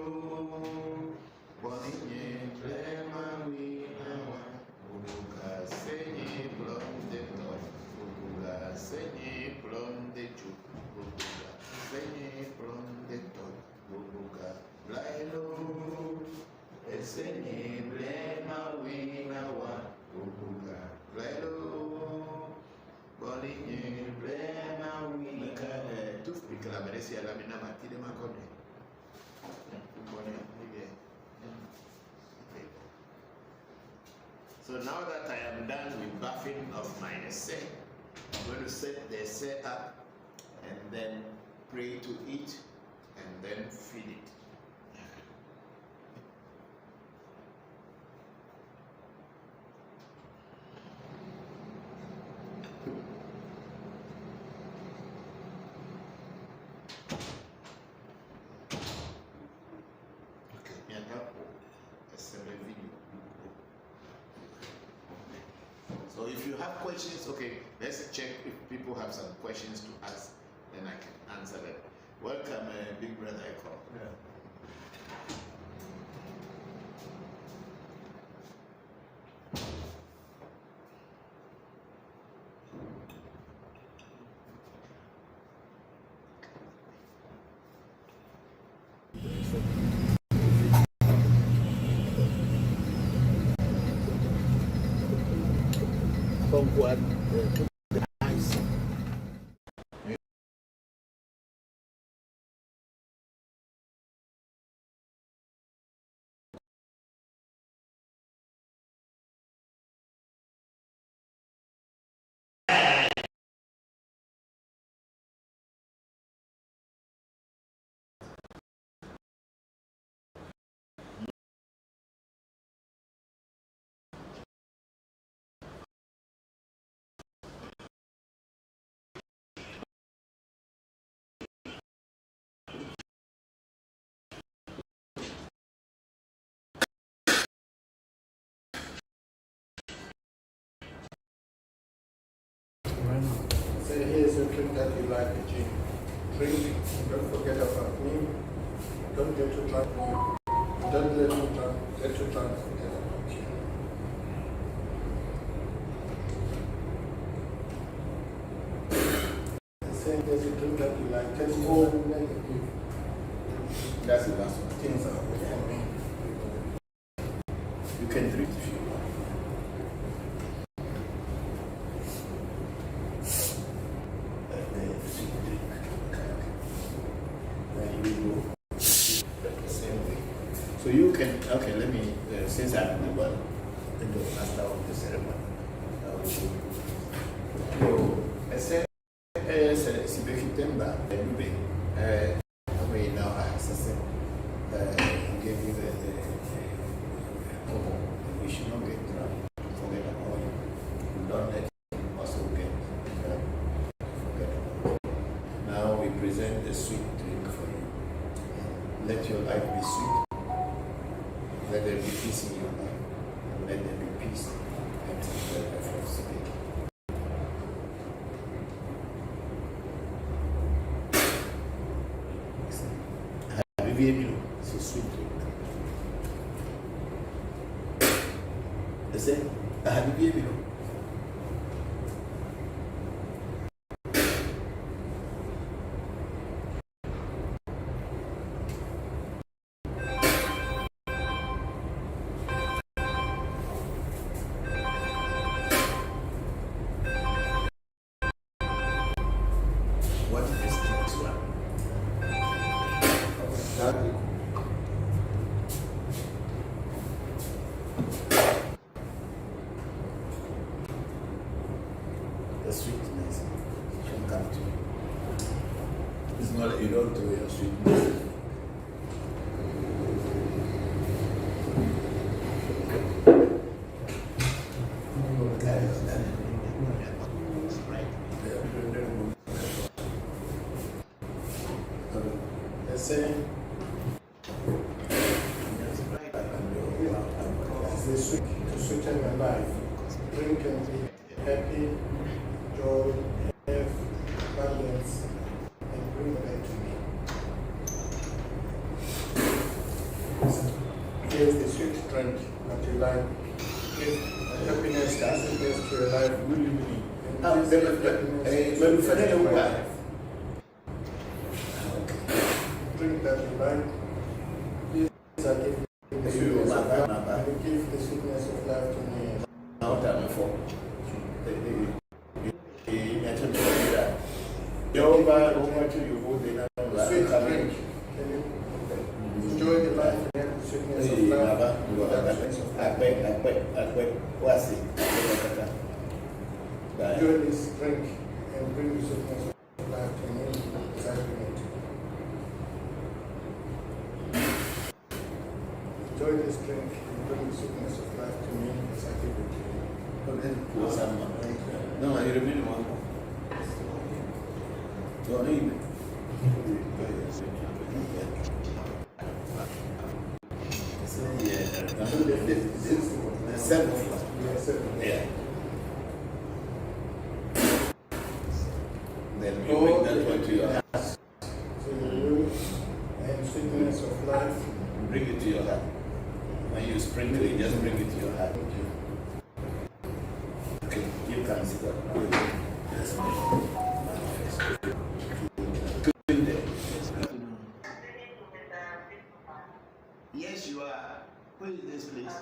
[SPEAKER 3] polinye blema wina wa buga. Senye blom de to buga. Senye blom de jo buga. Senye blom de to buga. Blelo, esenye blema wina wa buga. Blelo, polinye blema wina. Toothpick la merece a la mina matine makone. So now that I am done with buffing of my essay, I'm going to set the essay up and then pray to it and then feed it. So if you have questions, okay, let's check if people have some questions to ask, then I can answer them. Welcome, big brother Echo. Yeah.
[SPEAKER 1] From what?
[SPEAKER 3] Say here's a drink that you like, the gin. Drink, don't forget about me. Don't get too drunk. Don't get too drunk. Get too drunk, forget about me. Say there's a drink that you like. Tell me all negative. That's the last one. Things are good for me. You can drink if you want. There you go. So you can, okay, let me, since I'm the one, the master of the ceremony, I will show you. So, I said, Sibekitemba, we now have assistant, give you the we should not get drunk, forget about it. Don't let him also get drunk, forget about it. Now we present the sweet drink for you. Let your life be sweet. Let there be peace in your life. And let there be peace and the life of speaking. It's a sweet drink. I said, I have a baby. What is this next one? Exactly. The sweetness can come to you. It's not that you don't do your sweetness. To sweeten my life, drink and be happy, joy, health, abundance, and bring them to me. Here's the sweet drink that you like. Give happiness that is best to your life, really. And give happiness to your life. Drink that you like. These are giving the sweetness of life. And give the sweetness of life to me. Now that before. Sweet drink. Enjoy the life and the sweetness of life. Enjoy this drink and bring the sweetness of life to me as I bring it. Enjoy this drink and bring the sweetness of life to me as I give it to you.
[SPEAKER 8] No, I remain one. So, even.
[SPEAKER 3] Yeah.
[SPEAKER 8] Then you bring that one to your heart.
[SPEAKER 3] So you and sweetness of life.
[SPEAKER 8] Bring it to your heart. When you sprinkle it, just bring it to your heart. Okay, you can sit up. Yes, yes, you are. Who is this, please?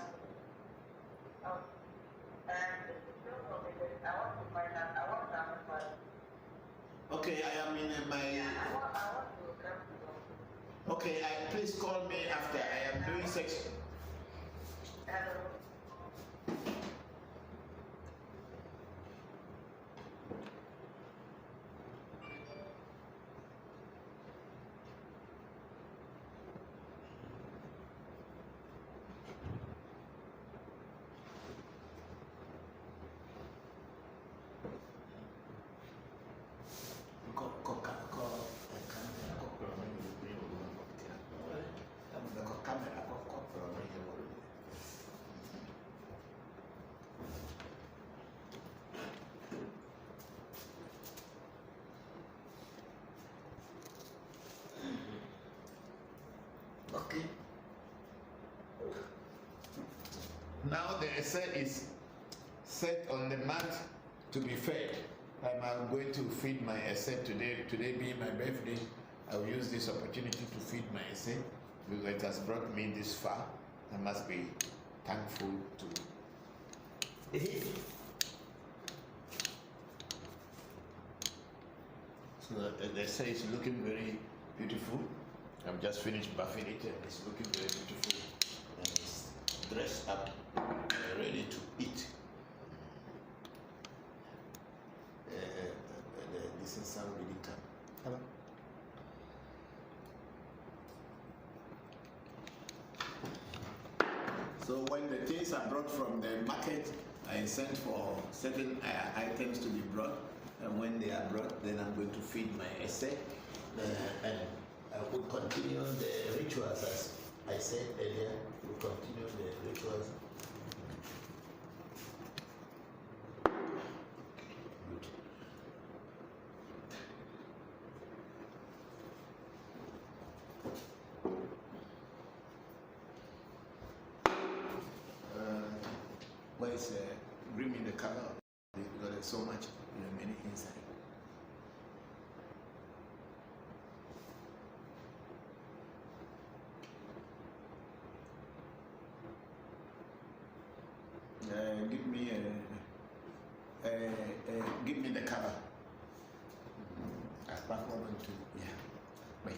[SPEAKER 8] Okay, I am in my. Okay, please call me after. I am doing section. Okay. Now the essay is set on the mat to be fed. I'm going to feed my essay today. Today being my birthday, I will use this opportunity to feed my essay because it has brought me this far. I must be thankful to. So the essay is looking very beautiful. I've just finished buffing it and it's looking very beautiful. dressed up, ready to eat. This is sound really come. Hello. So when the things are brought from the market, I sent for certain items to be brought, and when they are brought, then I'm going to feed my essay, and I will continue the rituals as I said earlier. We'll continue the rituals. Where's bring me the cover because there's so much many inside. Give me the cover. Back one and two. Yeah. Wait.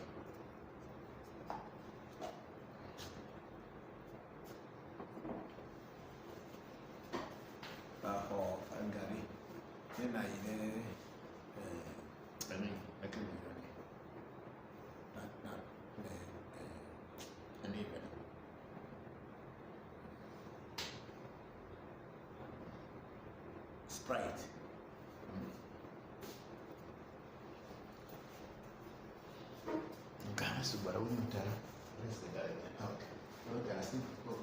[SPEAKER 8] Angari. Then I mean, I can do it. Not an even. Sprite. Gana subara unutara. Where's the guy? Okay. Okay, I think. Oh.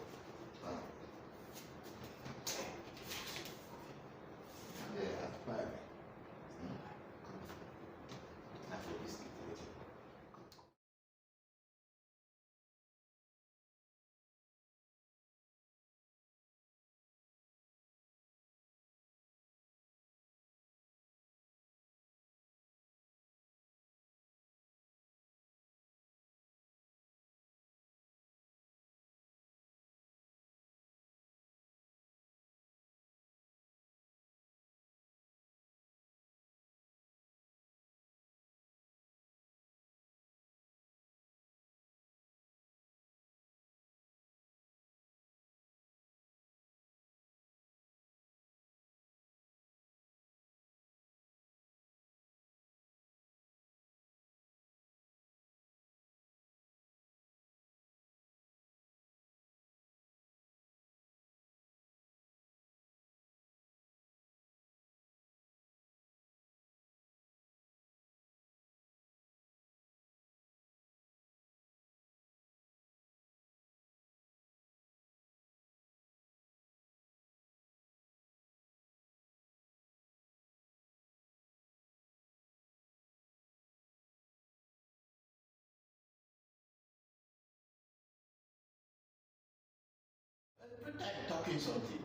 [SPEAKER 8] I'm talking something.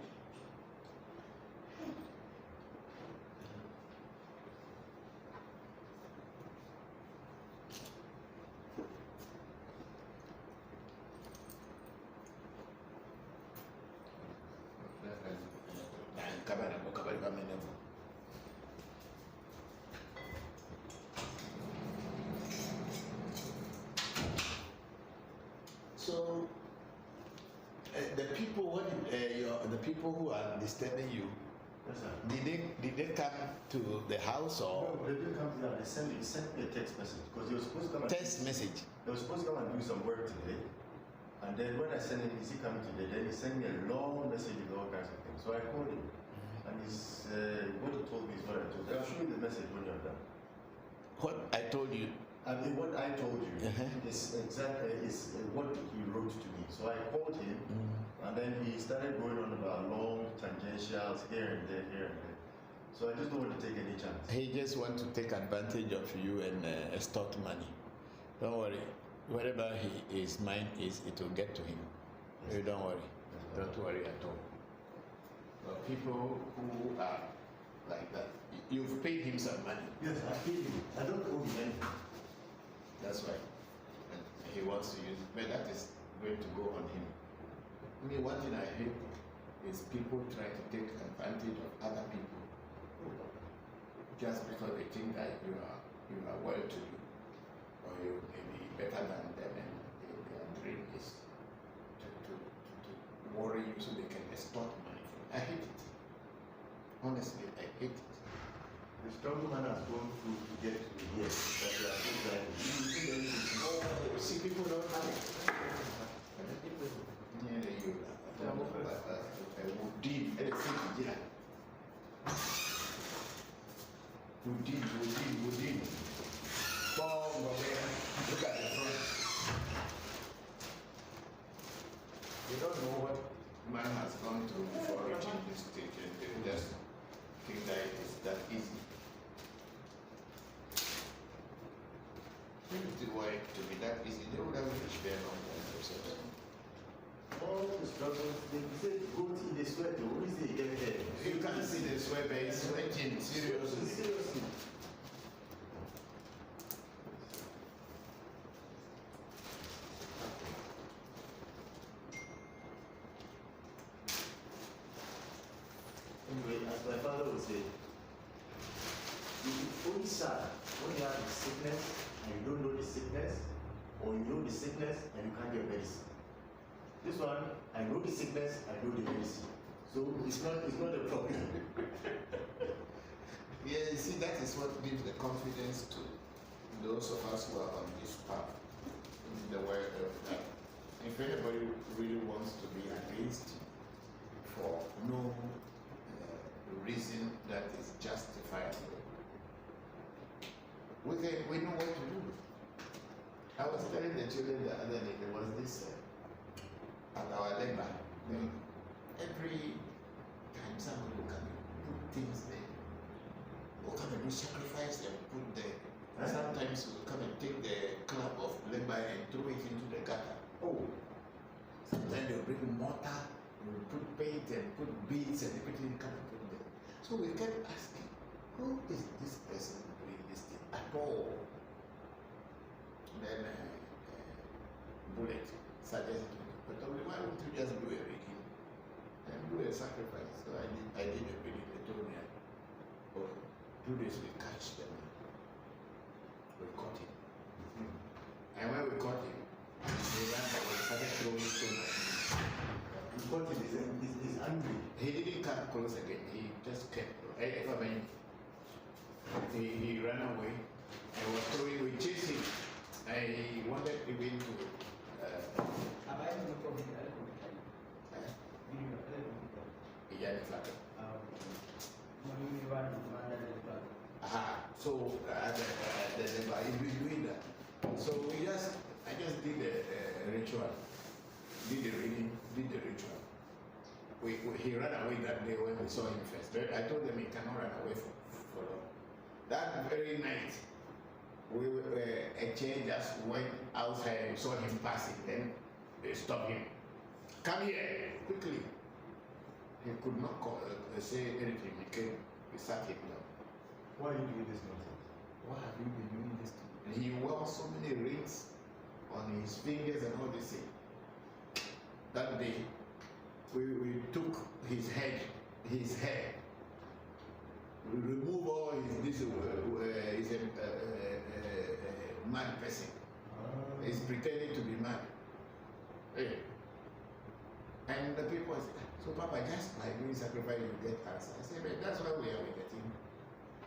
[SPEAKER 8] So the people who are disturbing you,
[SPEAKER 3] Yes, sir.
[SPEAKER 8] did they come to the house or
[SPEAKER 3] No, they didn't come here. They sent me a text message because they were supposed to come.
[SPEAKER 8] text message?
[SPEAKER 3] They were supposed to come and do some work today. And then when I sent him, is he coming today? Then he sent me a long message with all kinds of things. So I called him. And he's, what he told me is what I told you. I'll show you the message when you're done.
[SPEAKER 8] What I told you.
[SPEAKER 3] I mean, what I told you is exactly what he wrote to me. So I called him, and then he started going on about long tangentials here and there. So I just don't want to take any chance.
[SPEAKER 8] He just want to take advantage of you and extort money. Don't worry. Wherever his mind is, it will get to him. You don't worry. Don't worry at all. But people who are like that, you've paid him some money.
[SPEAKER 3] Yes, I paid him. I don't owe him anything.
[SPEAKER 8] That's right. And he wants to use it, but that is going to go on him. I mean, one thing I hate is people try to take advantage of other people just because they think that you are well to do, or you may be better than them, and their dream is to worry you so they can extort money from. I hate it. Honestly, I hate it.
[SPEAKER 3] The struggle man has gone through to get to here. That you are so glad.
[SPEAKER 8] Oh, see, people don't have it. Yeah, you I would deal anything to get. Would deal. Bomb, look at the front. They don't know what man has gone through before reaching this stage, and they just think that it is that easy. If it were to be that easy, they would have reached there long time themselves.
[SPEAKER 3] All the struggles, they say go till they sweat, or what is it get there?
[SPEAKER 8] You can't see the sweat, but it's sweating, seriously.
[SPEAKER 3] Seriously. Anyway, as my father would say, it's only sad when you have a sickness and you don't know the sickness, or you know the sickness and you can't get medicine. This one, I know the sickness, I know the medicine. So it's not a problem.
[SPEAKER 8] Yeah, you see, that is what gives the confidence to those of us who are on this path. The word of that. If anybody really wants to be against you for no reason that is justifiable, we know what to do. I was telling the children the other day, there was this at our labor. Every time somebody will come and put things there, will come and do sacrifice and put there. Sometimes we'll come and take the club of labor and throw it into the gutter.
[SPEAKER 3] Oh,
[SPEAKER 8] Sometimes they'll bring mortar, we'll put paint and put beads and everything, come and put there. So we kept asking, who is this person doing this thing at all? Then Bullet suggested, but why won't you just do a reading and do a sacrifice? So I did a reading. They told me, oh, do this, we catch them. We caught him. And when we caught him, he ran away, started throwing stones.
[SPEAKER 3] the body is angry.
[SPEAKER 8] He didn't come close again. He just kept. He ran away and was throwing. We chased him. I wanted even to. So he's been doing that. So I just did a ritual, did the reading, did the ritual. He ran away that day when we saw him first. But I told them he cannot run away for long. That very night, a change just went outside and saw him passing. Then they stopped him. Come here, quickly. He could not say anything. He came, we sat him down.
[SPEAKER 3] Why are you doing this nonsense?
[SPEAKER 8] Why have you been doing this to me? And he wore so many rings on his fingers and all this thing. That day, we took his hair, we removed all his, he's a mad person. He's pretending to be mad. Hey. And the people said, so Papa, just by doing sacrifice you get answer. I said, that's why we are getting.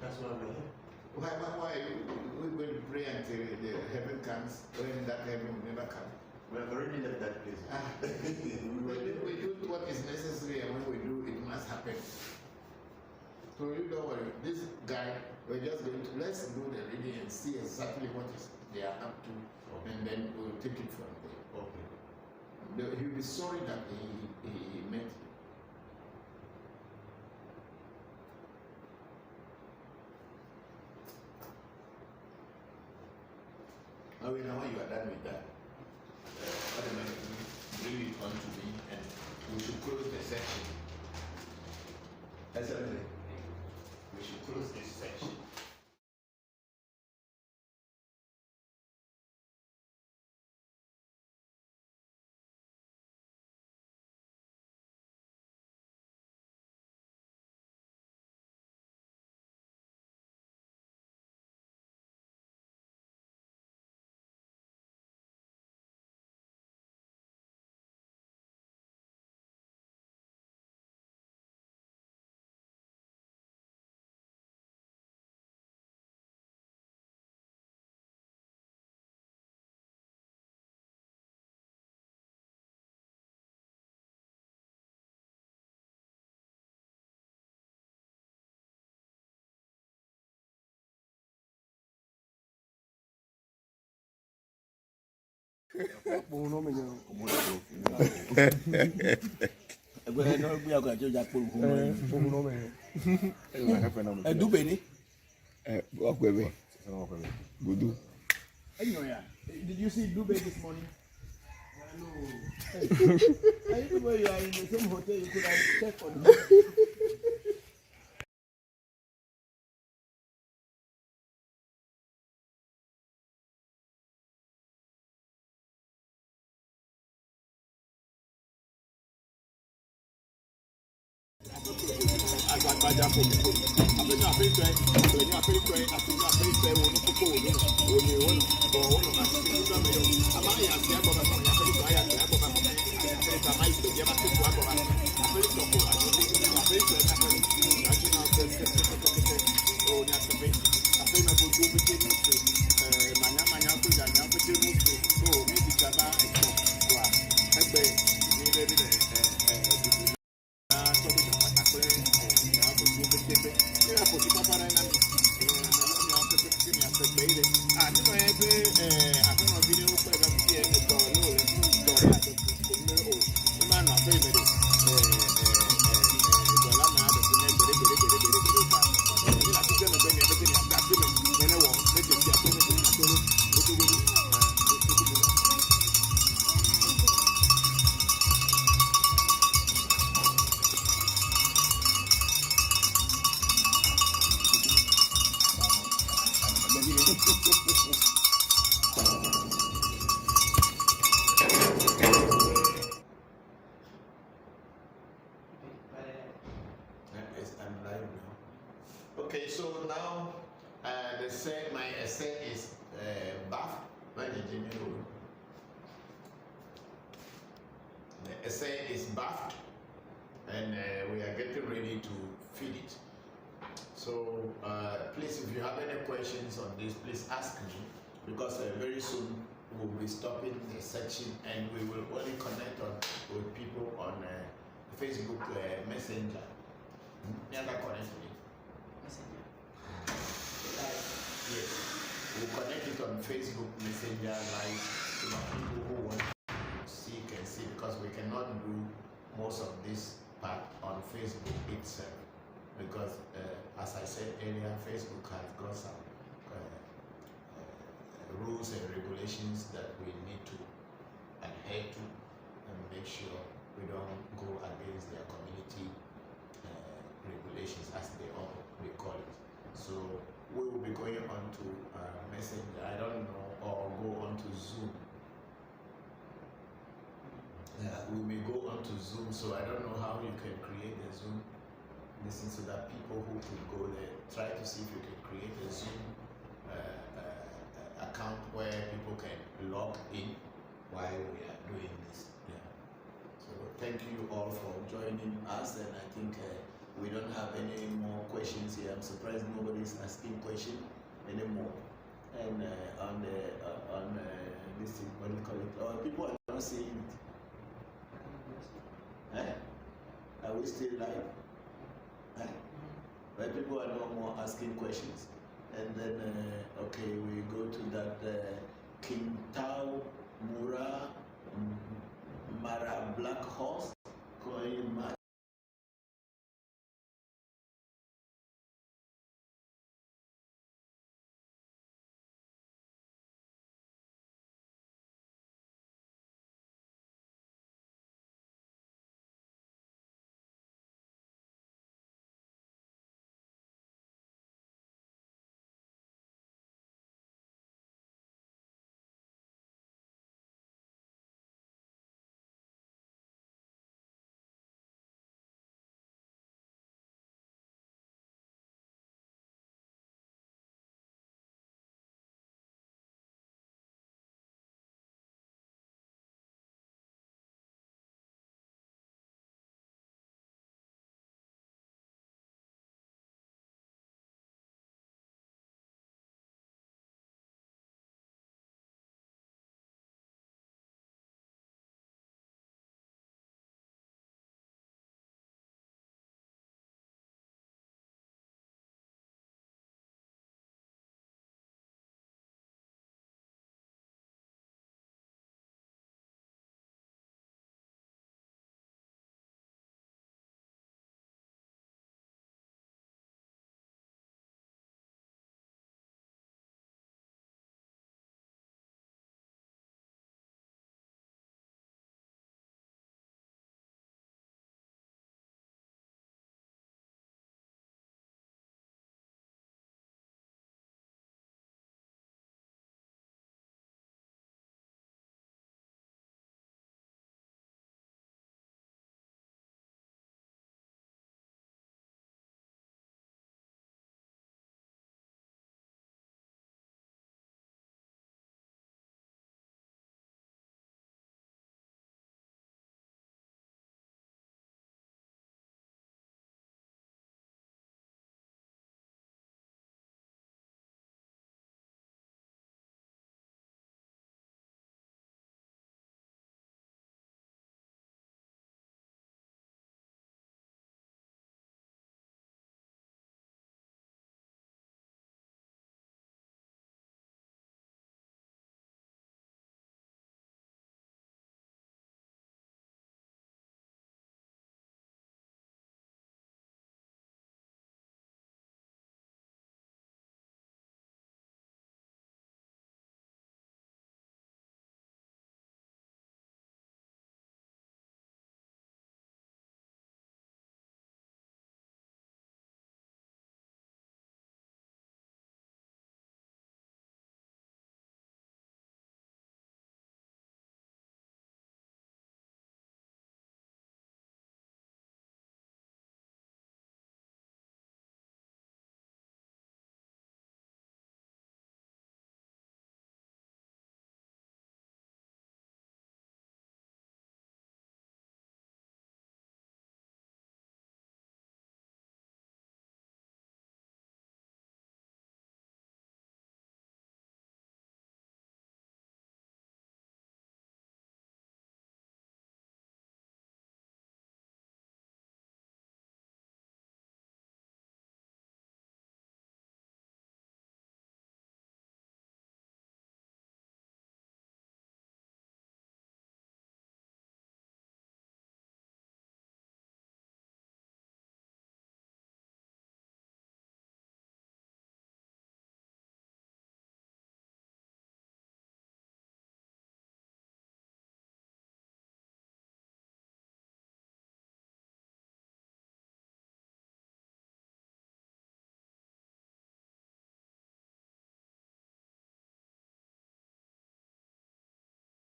[SPEAKER 3] That's why we're here.
[SPEAKER 8] Why we going to pray until the heaven comes when that heaven will never come?
[SPEAKER 3] We have already left that place.
[SPEAKER 8] We do what is necessary, and when we do, it must happen. So you don't worry. This guy, we're just going to let's do the reading and see exactly what is they are up to, and then we'll take it from there.
[SPEAKER 3] Okay.
[SPEAKER 8] He'll be sorry that he met you. Now, when you are done with that, what am I doing? Bring it on to me, and we should close the section.
[SPEAKER 3] That's everything.
[SPEAKER 8] We should close this section.
[SPEAKER 5] Did you see Dubai this morning? No. Even though you are in the same hotel, you could have checked on him.
[SPEAKER 8] Okay, so now my essay is buffed. Where did you know? The essay is buffed, and we are getting ready to feed it. So please, if you have any questions on this, please ask me, because very soon we'll be stopping the section, and we will only connect with people on Facebook Messenger. Never connect with it. Yes, we'll connect it on Facebook Messenger Live to the people who want to see can see, because we cannot do most of this part on Facebook itself, because as I said earlier, Facebook has got some rules and regulations that we need to adhere to and make sure we don't go against their community regulations, as they call it. So we will be going on to Messenger, I don't know, or go on to Zoom. We may go on to Zoom, so I don't know how you can create a Zoom. Listen, so that people who could go there, try to see if you can create a Zoom account where people can log in while we are doing this. Yeah. So thank you all for joining us, and I think we don't have any more questions here. I'm surprised nobody's asking questions anymore. And on this thing, what do you call it? People are not seeing it. Are we still live? But people are no more asking questions. And then, okay, we go to that King Tao Mura Mara Black Horse, going